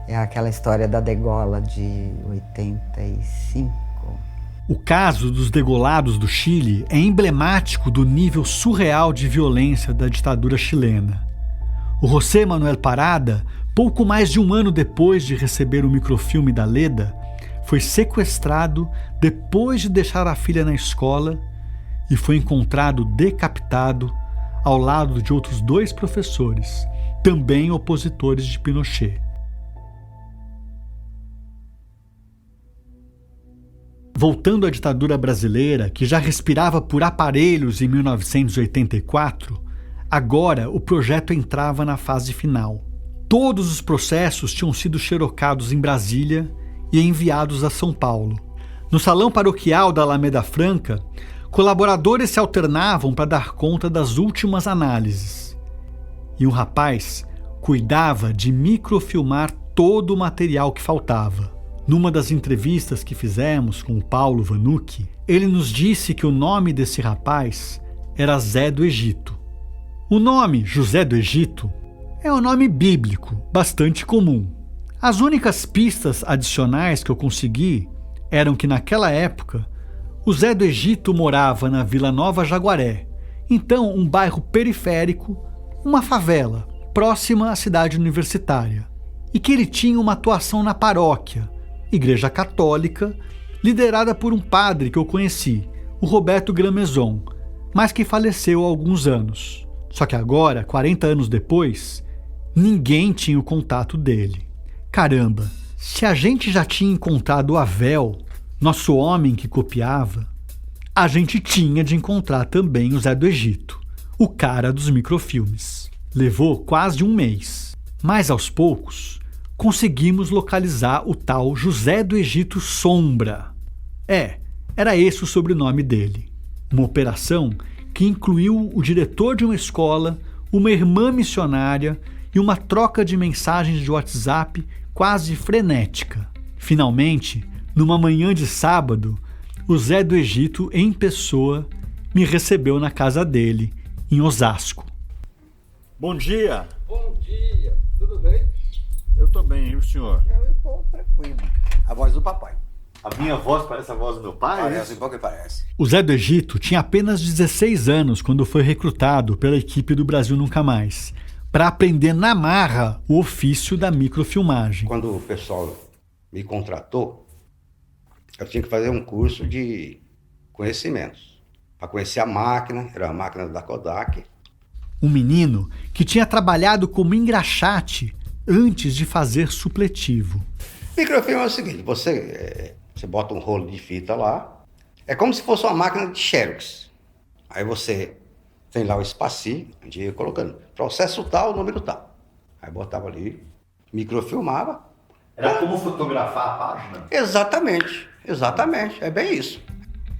É aquela história da degola de 85. O caso dos degolados do Chile é emblemático do nível surreal de violência da ditadura chilena. O José Manuel Parada, pouco mais de 1 ano depois de receber o microfilme da Leda, foi sequestrado depois de deixar a filha na escola e foi encontrado decapitado ao lado de outros 2 professores, também opositores de Pinochet. Voltando à ditadura brasileira, que já respirava por aparelhos em 1984, agora o projeto entrava na fase final. Todos os processos tinham sido xerocados em Brasília e enviados a São Paulo. No salão paroquial da Alameda Franca, colaboradores se alternavam para dar conta das últimas análises. E um rapaz cuidava de microfilmar todo o material que faltava. Numa das entrevistas que fizemos com o Paulo Vanucci, ele nos disse que o nome desse rapaz era Zé do Egito. O nome José do Egito é um nome bíblico, bastante comum. As únicas pistas adicionais que eu consegui eram que naquela época o Zé do Egito morava na Vila Nova Jaguaré, então um bairro periférico, uma favela, próxima à cidade universitária, e que ele tinha uma atuação na paróquia, igreja católica, liderada por um padre que eu conheci, o Roberto Grameson, mas que faleceu há alguns anos. Só que agora, 40 anos depois, ninguém tinha o contato dele. Caramba, se a gente já tinha encontrado o Havel, nosso homem que copiava, a gente tinha de encontrar também o Zé do Egito, o cara dos microfilmes. Levou quase um mês, mas aos poucos conseguimos localizar o tal José do Egito Sombra. Era esse o sobrenome dele. Uma operação que incluiu o diretor de uma escola, uma irmã missionária e uma troca de mensagens de WhatsApp quase frenética. Finalmente, numa manhã de sábado, o Zé do Egito, em pessoa, me recebeu na casa dele, em Osasco. Bom dia! Bom dia! Tudo bem? Eu tô bem, e o senhor? Eu tô tranquilo. A voz do papai. A minha voz parece a voz do meu pai? Parece, igual que parece. O Zé do Egito tinha apenas 16 anos quando foi recrutado pela equipe do Brasil Nunca Mais, para aprender na marra o ofício da microfilmagem. Quando o pessoal me contratou, eu tinha que fazer um curso de conhecimentos, para conhecer a máquina, era a máquina da Kodak. Um menino que tinha trabalhado como engraxate antes de fazer supletivo. Microfilme é o seguinte, você bota um rolo de fita lá, é como se fosse uma máquina de Xerox. Aí você tem lá o espacinho, a gente ia colocando processo tal, número tal. Aí botava ali, microfilmava. Era como fotografar a página? Exatamente, é bem isso.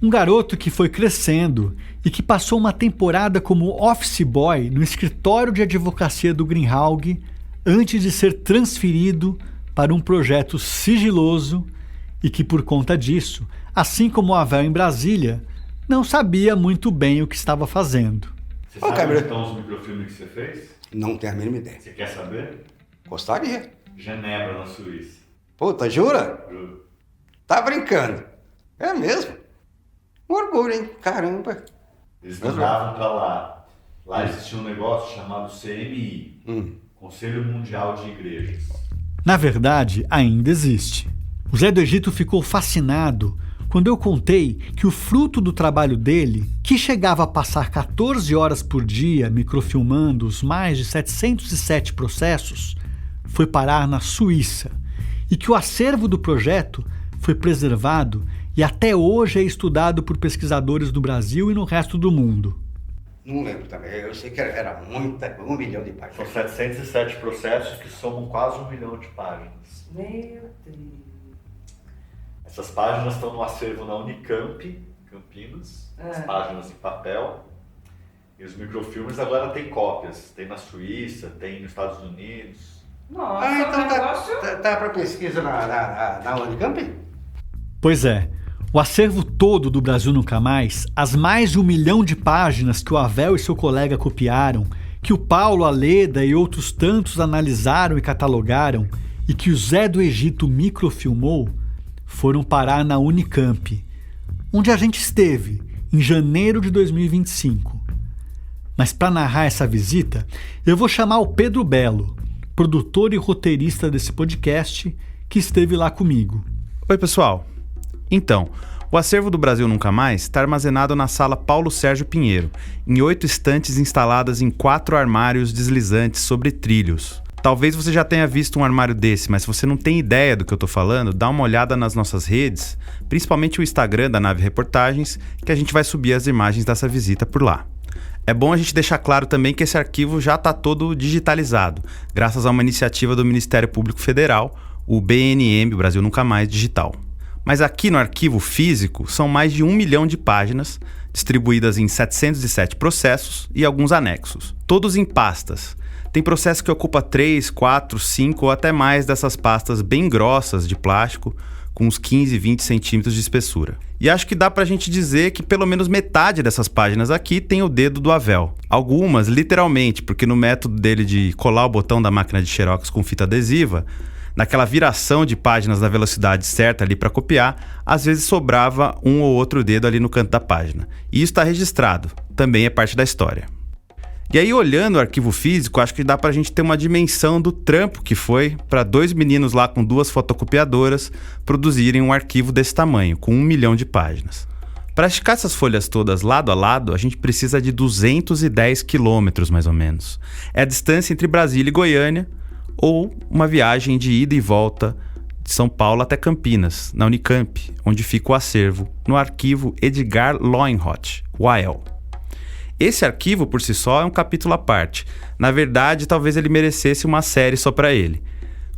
Um garoto que foi crescendo e que passou uma temporada como office boy no escritório de advocacia do Greenhalgh antes de ser transferido para um projeto sigiloso e que, por conta disso, assim como o Havel em Brasília, não sabia muito bem o que estava fazendo. Você sabe então os microfilmes que você fez? Não tenho a mínima ideia. Você quer saber? Gostaria. Genebra, na Suíça. Puta, jura? Juro. Tá brincando. É mesmo? Um orgulho, hein? Caramba. Eles mandavam pra lá. Lá existia um negócio chamado CMI, Conselho Mundial de Igrejas. Na verdade, ainda existe. O Zé do Egito ficou fascinado quando eu contei que o fruto do trabalho dele, que chegava a passar 14 horas por dia microfilmando os mais de 707 processos, foi parar na Suíça e que o acervo do projeto foi preservado e até hoje é estudado por pesquisadores do Brasil e no resto do mundo. Não lembro também, eu sei que era 1 milhão de páginas. São 707 processos que somam quase 1 milhão de páginas. Meu Deus. Essas páginas estão no acervo na Unicamp, Campinas, as páginas em papel. E os microfilmes agora tem cópias. Tem na Suíça, tem nos Estados Unidos. Nossa, então tá para pesquisa na Unicamp? Pois é. O acervo todo do Brasil Nunca Mais, as mais de 1 milhão de páginas que o Havel e seu colega copiaram, que o Paulo Aleda e outros tantos analisaram e catalogaram, e que o Zé do Egito microfilmou, foram parar na Unicamp, onde a gente esteve em janeiro de 2025. Mas para narrar essa visita, eu vou chamar o Pedro Belo, produtor e roteirista desse podcast, que esteve lá comigo. Oi, pessoal. Então, o acervo do Brasil Nunca Mais está armazenado na sala Paulo Sérgio Pinheiro, em 8 estantes instaladas em 4 armários deslizantes sobre trilhos. Talvez você já tenha visto um armário desse, mas se você não tem ideia do que eu estou falando, dá uma olhada nas nossas redes, principalmente o Instagram da Nave Reportagens, que a gente vai subir as imagens dessa visita por lá. É bom a gente deixar claro também que esse arquivo já está todo digitalizado, graças a uma iniciativa do Ministério Público Federal, o BNM, o Brasil Nunca Mais Digital. Mas aqui no arquivo físico são mais de 1 milhão de páginas, distribuídas em 707 processos e alguns anexos, todos em pastas. Tem processo que ocupa 3, 4, 5 ou até mais dessas pastas bem grossas de plástico, com uns 15, 20 centímetros de espessura. E acho que dá pra gente dizer que pelo menos metade dessas páginas aqui tem o dedo do Havel. Algumas, literalmente, porque no método dele de colar o botão da máquina de Xerox com fita adesiva, naquela viração de páginas na velocidade certa ali para copiar, às vezes sobrava um ou outro dedo ali no canto da página. E isso está registrado, também é parte da história. E aí, olhando o arquivo físico, acho que dá pra gente ter uma dimensão do trampo que foi para 2 meninos lá com 2 fotocopiadoras produzirem um arquivo desse tamanho, com 1 milhão de páginas. Para esticar essas folhas todas lado a lado, a gente precisa de 210 quilômetros, mais ou menos. É a distância entre Brasília e Goiânia, ou uma viagem de ida e volta de São Paulo até Campinas, na Unicamp, onde fica o acervo, no arquivo Edgar Loinhot, o AEL. Esse arquivo, por si só, é um capítulo à parte. Na verdade, talvez ele merecesse uma série só para ele.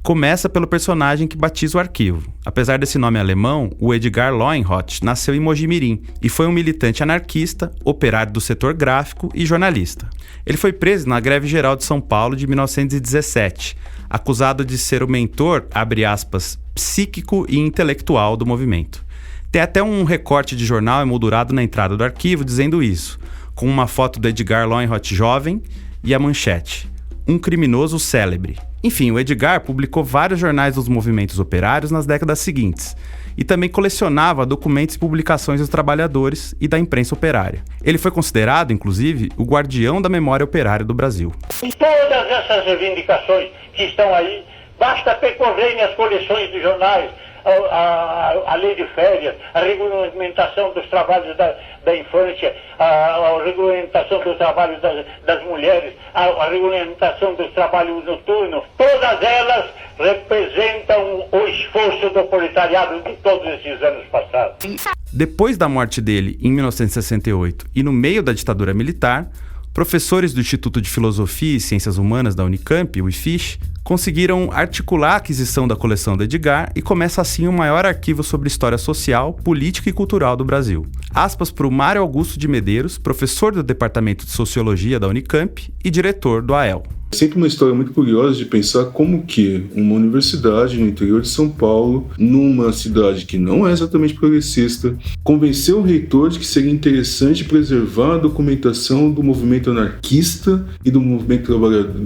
Começa pelo personagem que batiza o arquivo. Apesar desse nome alemão, o Edgar Loinhot nasceu em Mojimirim e foi um militante anarquista, operário do setor gráfico e jornalista. Ele foi preso na Greve Geral de São Paulo de 1917, acusado de ser o mentor, abre aspas, psíquico e intelectual do movimento. Tem até um recorte de jornal emoldurado na entrada do arquivo dizendo isso, com uma foto do Edgar Loinhot jovem e a manchete: um criminoso célebre. Enfim, o Edgar publicou vários jornais dos movimentos operários nas décadas seguintes e também colecionava documentos e publicações dos trabalhadores e da imprensa operária. Ele foi considerado, inclusive, o guardião da memória operária do Brasil. Em todas essas reivindicações que estão aí, basta percorrerem as coleções de jornais, a lei de férias, a regulamentação dos trabalhos da infância, a regulamentação do trabalho das mulheres, a regulamentação dos trabalhos noturnos, todas elas representam o esforço do proletariado de todos esses anos passados. Depois da morte dele, em 1968, e no meio da ditadura militar, professores do Instituto de Filosofia e Ciências Humanas da Unicamp, o IFISH, conseguiram articular a aquisição da coleção do Edgar e começa assim o maior arquivo sobre história social, política e cultural do Brasil. Aspas para o Mário Augusto de Medeiros, professor do Departamento de Sociologia da Unicamp e diretor do AEL. É sempre uma história muito curiosa de pensar como que uma universidade no interior de São Paulo, numa cidade que não é exatamente progressista, convenceu o reitor de que seria interessante preservar a documentação do movimento anarquista e do movimento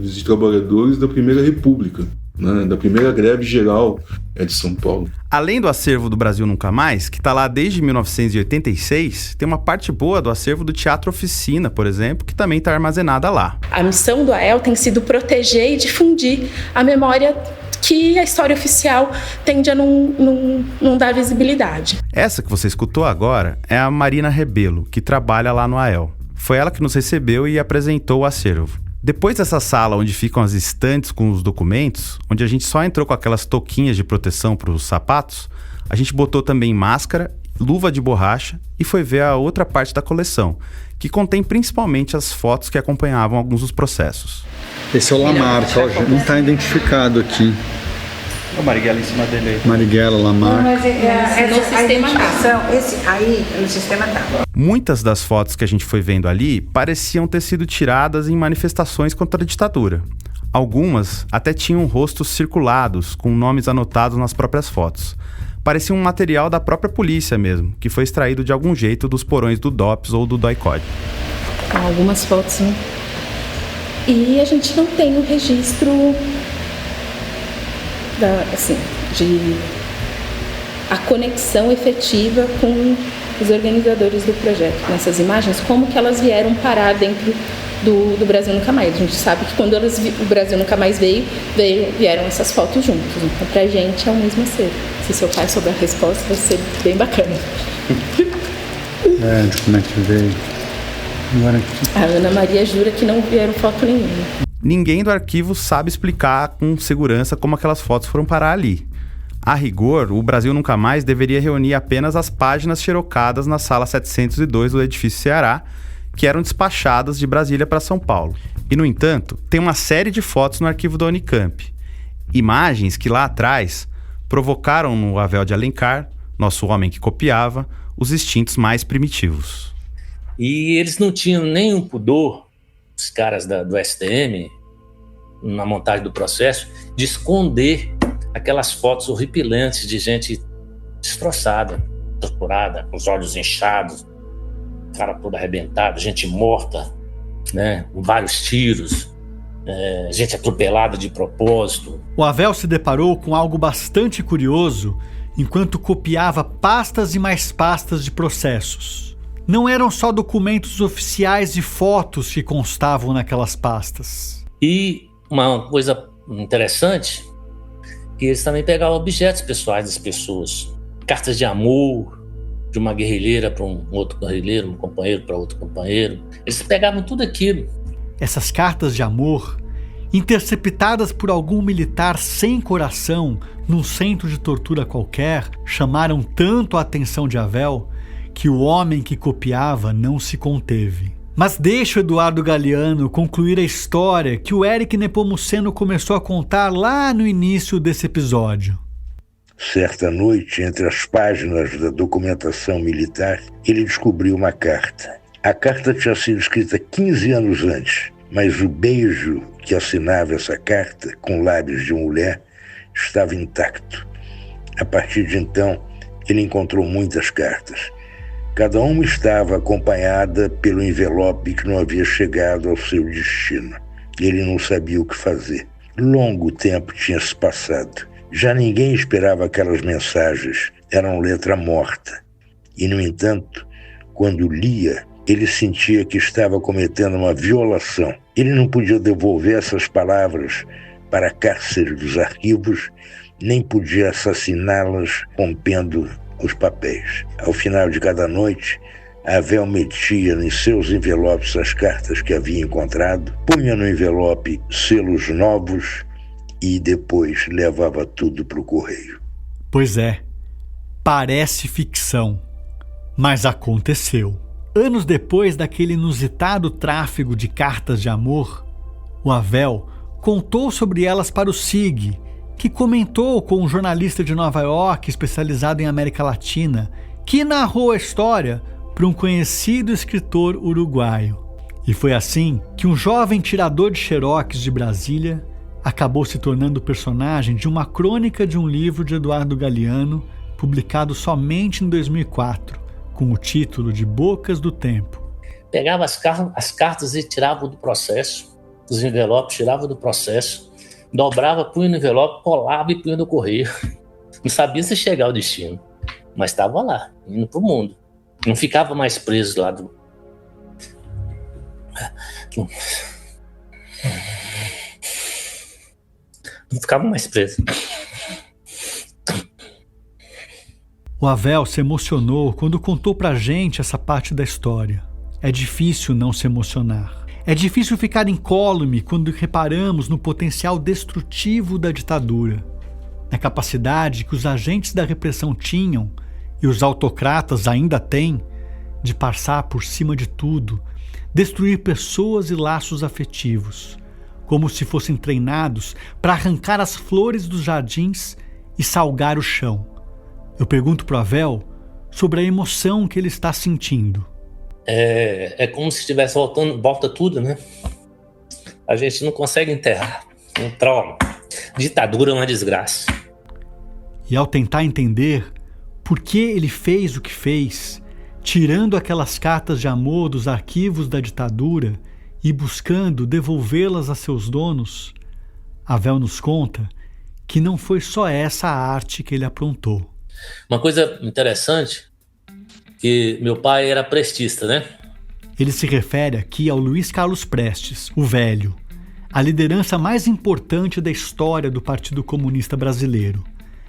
de trabalhadores da Primeira República, né, da primeira greve geral de São Paulo. Além do acervo do Brasil Nunca Mais, que está lá desde 1986, tem uma parte boa do acervo do Teatro Oficina, por exemplo, que também está armazenada lá. A missão do AEL tem sido proteger e difundir a memória que a história oficial tende a não dar visibilidade. Essa que você escutou agora é a Marina Rebelo, que trabalha lá no AEL. Foi ela que nos recebeu e apresentou o acervo. Depois dessa sala onde ficam as estantes com os documentos, onde a gente só entrou com aquelas touquinhas de proteção para os sapatos, a gente botou também máscara, luva de borracha e foi ver a outra parte da coleção, que contém principalmente as fotos que acompanhavam alguns dos processos. Esse é o Lamarck, não está identificado aqui. O Marighella em cima dele aí. Marighella, Lamarck. Mas no sistema tá. Esse aí no sistema tá. Muitas das fotos que a gente foi vendo ali pareciam ter sido tiradas em manifestações contra a ditadura. Algumas até tinham rostos circulados, com nomes anotados nas próprias fotos. Parecia um material da própria polícia mesmo, que foi extraído de algum jeito dos porões do DOPS ou do DOI-CODE. Algumas fotos, né? E a gente não tem o registro de a conexão efetiva com os organizadores do projeto. Nessas imagens, como que elas vieram parar dentro do Brasil Nunca Mais. A gente sabe que quando o Brasil Nunca Mais vieram essas fotos juntos. Então, pra gente é o mesmo acervo. Se seu pai souber a resposta, vai ser bem bacana. De como é que veio? Agora... A Ana Maria jura que não vieram foto nenhuma. Ninguém do arquivo sabe explicar com segurança como aquelas fotos foram parar ali. A rigor, o Brasil Nunca Mais deveria reunir apenas as páginas xerocadas na sala 702 do edifício Ceará, que eram despachadas de Brasília para São Paulo. E, no entanto, tem uma série de fotos no arquivo da Unicamp. Imagens que lá atrás provocaram no Avel de Alencar, nosso homem que copiava, os instintos mais primitivos. E eles não tinham nenhum pudor, os caras do STM, na montagem do processo, de esconder aquelas fotos horripilantes de gente destroçada, torturada, com os olhos inchados, cara todo arrebentado, gente morta, né, com vários tiros, gente atropelada de propósito. O Avel se deparou com algo bastante curioso enquanto copiava pastas e mais pastas de processos. Não eram só documentos oficiais e fotos que constavam naquelas pastas. E uma coisa interessante, que eles também pegavam objetos pessoais das pessoas, cartas de amor, de uma guerrilheira para um outro guerrilheiro, um companheiro para outro companheiro. Eles pegavam tudo aquilo. Essas cartas de amor, interceptadas por algum militar sem coração num centro de tortura qualquer, chamaram tanto a atenção de Havel que o homem que copiava não se conteve. Mas deixa o Eduardo Galeano concluir a história que o Éric Nepomuceno começou a contar lá no início desse episódio. Certa noite, entre as páginas da documentação militar, ele descobriu uma carta. A carta tinha sido escrita 15 anos antes, mas o beijo que assinava essa carta, com lábios de mulher, estava intacto. A partir de então, ele encontrou muitas cartas. Cada uma estava acompanhada pelo envelope que não havia chegado ao seu destino. Ele não sabia o que fazer. Longo tempo tinha se passado. Já ninguém esperava aquelas mensagens. Eram letra morta. E, no entanto, quando lia, ele sentia que estava cometendo uma violação. Ele não podia devolver essas palavras para a cárcere dos arquivos, nem podia assassiná-las rompendo os papéis. Ao final de cada noite, Havel metia em seus envelopes as cartas que havia encontrado, punha no envelope selos novos e depois levava tudo para o correio. Pois é, parece ficção, mas aconteceu. Anos depois daquele inusitado tráfego de cartas de amor, o Havel contou sobre elas para o SIG, que comentou com um jornalista de Nova York especializado em América Latina, que narrou a história para um conhecido escritor uruguaio. E foi assim que um jovem tirador de xerox de Brasília acabou se tornando personagem de uma crônica de um livro de Eduardo Galeano, publicado somente em 2004, com o título de Bocas do Tempo. Pegava as cartas e tirava do processo, os envelopes, tirava do processo, dobrava, punha no envelope, colava e punha no correio. Não sabia se chegar ao destino, mas estava lá, indo para o mundo. Não ficava mais preso lá do... Não ficava mais preso. O Havel se emocionou quando contou pra gente essa parte da história. É difícil não se emocionar. É difícil ficar incólume quando reparamos no potencial destrutivo da ditadura, na capacidade que os agentes da repressão tinham, e os autocratas ainda têm, de passar por cima de tudo, destruir pessoas e laços afetivos, como se fossem treinados para arrancar as flores dos jardins e salgar o chão. Eu pergunto pro Havel sobre a emoção que ele está sentindo. É como se estivesse volta tudo, né? A gente não consegue enterrar. Um trauma. Ditadura é uma desgraça. E ao tentar entender por que ele fez o que fez, tirando aquelas cartas de amor dos arquivos da ditadura e buscando devolvê-las a seus donos, Havel nos conta que não foi só essa a arte que ele aprontou. Uma coisa interessante, que meu pai era prestista, né? Ele se refere aqui ao Luiz Carlos Prestes, o Velho, a liderança mais importante da história do Partido Comunista Brasileiro,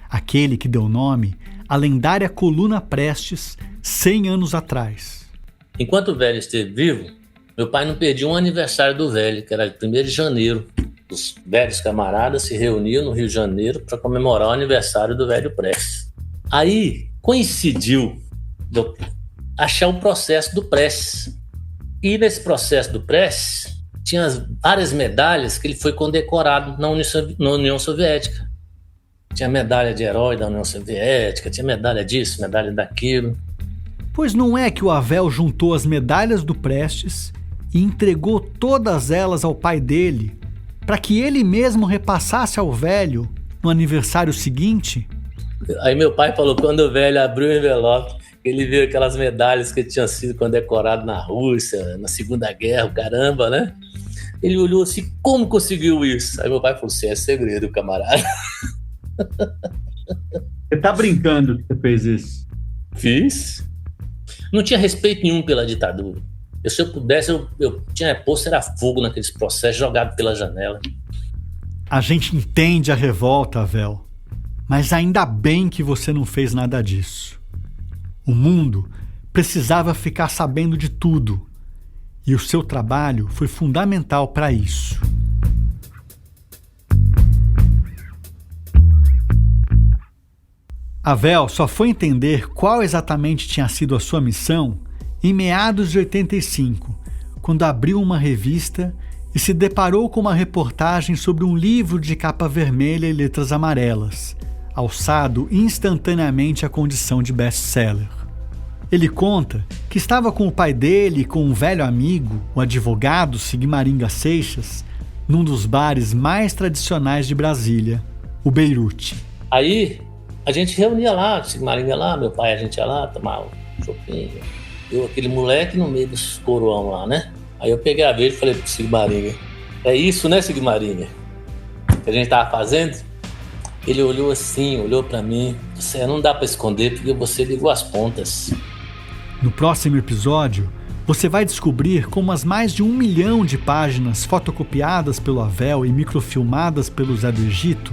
aquele que deu nome à lendária Coluna Prestes 100 anos atrás. Enquanto o Velho esteve vivo, meu pai não perdia um aniversário do Velho, que era de 1º de janeiro. Os velhos camaradas se reuniam no Rio de Janeiro para comemorar o aniversário do Velho Prestes. Aí coincidiu de achar o processo do Prestes. E nesse processo do Prestes, tinha várias medalhas que ele foi condecorado na União Soviética. Tinha medalha de herói da União Soviética, tinha medalha disso, medalha daquilo. Pois não é que o Havel juntou as medalhas do Prestes e entregou todas elas ao pai dele, para que ele mesmo repassasse ao Velho no aniversário seguinte? Aí meu pai falou, quando o Velho abriu o envelope, ele viu aquelas medalhas que tinham sido condecoradas na Rússia, na Segunda Guerra, caramba, né? Ele olhou assim, como conseguiu isso? Aí meu pai falou assim, é segredo, camarada. Você tá brincando que você fez isso? Fiz. Não tinha respeito nenhum pela ditadura. Se eu pudesse, eu tinha posto era fogo naqueles processos, jogado pela janela. A gente entende a revolta, Havel. Mas ainda bem que você não fez nada disso. O mundo precisava ficar sabendo de tudo, e o seu trabalho foi fundamental para isso. Havel só foi entender qual exatamente tinha sido a sua missão em meados de 85, quando abriu uma revista e se deparou com uma reportagem sobre um livro de capa vermelha e letras amarelas, alçado instantaneamente à condição de best-seller. Ele conta que estava com o pai dele e com um velho amigo, o advogado Sigmaringa Seixas, num dos bares mais tradicionais de Brasília, o Beirute. Aí a gente reunia lá, Sigmaringa lá, meu pai, a gente ia lá tomar um chopinho. Eu, aquele moleque no meio dos coroão lá, né? Aí eu peguei a vez e falei pro Sigmaringa, é isso, né, Sigmaringa? Que a gente tava fazendo? Ele olhou assim, olhou pra mim, disse, não dá pra esconder porque você ligou as pontas. No próximo episódio, você vai descobrir como as mais de 1 milhão de páginas fotocopiadas pelo Havel e microfilmadas pelo Zé do Egito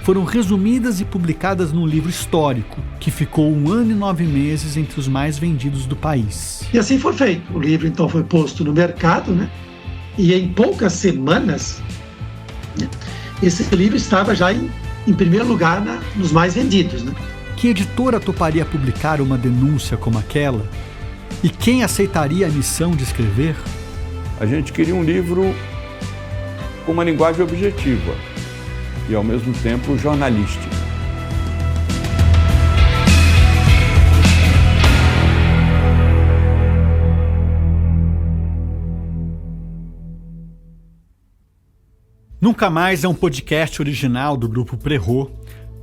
foram resumidas e publicadas num livro histórico, que ficou 1 ano e 9 meses entre os mais vendidos do país. E assim foi feito. O livro, então, foi posto no mercado, né? E em poucas semanas, né, esse livro estava já em primeiro lugar nos mais vendidos, né? Que editora toparia publicar uma denúncia como aquela? E quem aceitaria a missão de escrever? A gente queria um livro com uma linguagem objetiva e, ao mesmo tempo, jornalística. Nunca Mais é um podcast original do Grupo Prerrot,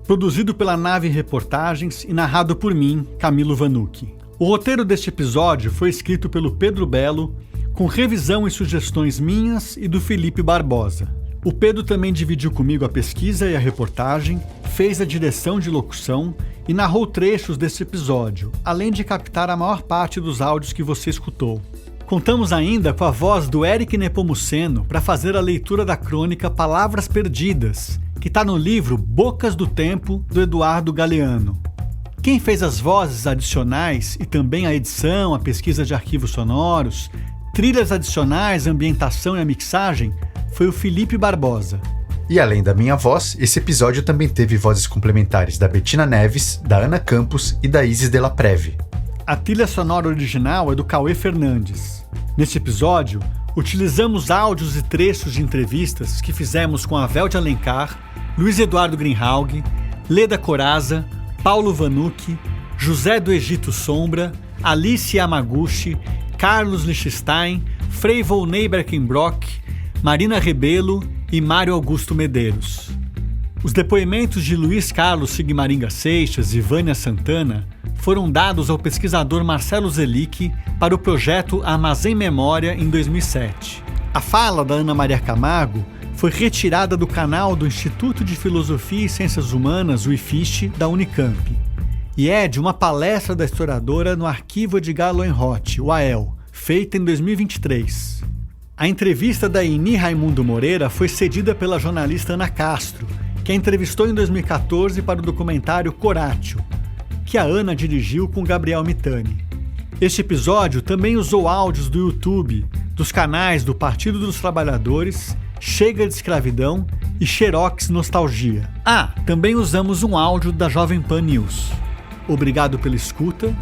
produzido pela Nave Reportagens e narrado por mim, Camilo Vanucchi. O roteiro deste episódio foi escrito pelo Pedro Belo, com revisão e sugestões minhas e do Felipe Barbosa. O Pedro também dividiu comigo a pesquisa e a reportagem, fez a direção de locução e narrou trechos desse episódio, além de captar a maior parte dos áudios que você escutou. Contamos ainda com a voz do Eric Nepomuceno para fazer a leitura da crônica Palavras Perdidas, que está no livro Bocas do Tempo, do Eduardo Galeano. Quem fez as vozes adicionais e também a edição, a pesquisa de arquivos sonoros, trilhas adicionais, a ambientação e a mixagem foi o Felipe Barbosa. E além da minha voz, esse episódio também teve vozes complementares da Bettina Neves, da Ana Campos e da Isis Della Preve. A trilha sonora original é do Cauê Fernandes. Neste episódio, utilizamos áudios e trechos de entrevistas que fizemos com Havel de Alencar, Luiz Eduardo Greenhalgh, Leda Coraza, Paulo Vanucchi, José do Egito Sombra, Alice Yamaguchi, Carlos Lichtenstein, Frei Volney Berkenbrock, Marina Rebelo e Mário Augusto Medeiros. Os depoimentos de Luiz Carlos Sigmaringa Seixas e Vânia Santana foram dados ao pesquisador Marcelo Zelic para o projeto Armazém Memória em 2007. A fala da Ana Maria Camargo foi retirada do canal do Instituto de Filosofia e Ciências Humanas, o IFISH, da Unicamp, e é de uma palestra da historiadora no Arquivo Edgar Lohenroth, o AEL, feita em 2023. A entrevista da Ini Raimundo Moreira foi cedida pela jornalista Ana Castro, que a entrevistou em 2014 para o documentário Coratio, que a Ana dirigiu com Gabriel Mitani. Este episódio também usou áudios do YouTube, dos canais do Partido dos Trabalhadores, Chega de Escravidão e Xerox Nostalgia. Também usamos um áudio da Jovem Pan News. Obrigado pela escuta.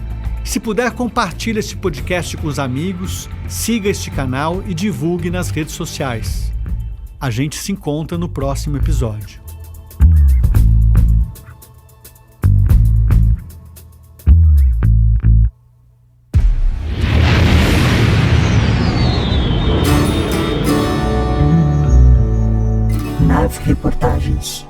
Se puder, compartilhe este podcast com os amigos, siga este canal e divulgue nas redes sociais. A gente se encontra no próximo episódio. Nave Reportagens.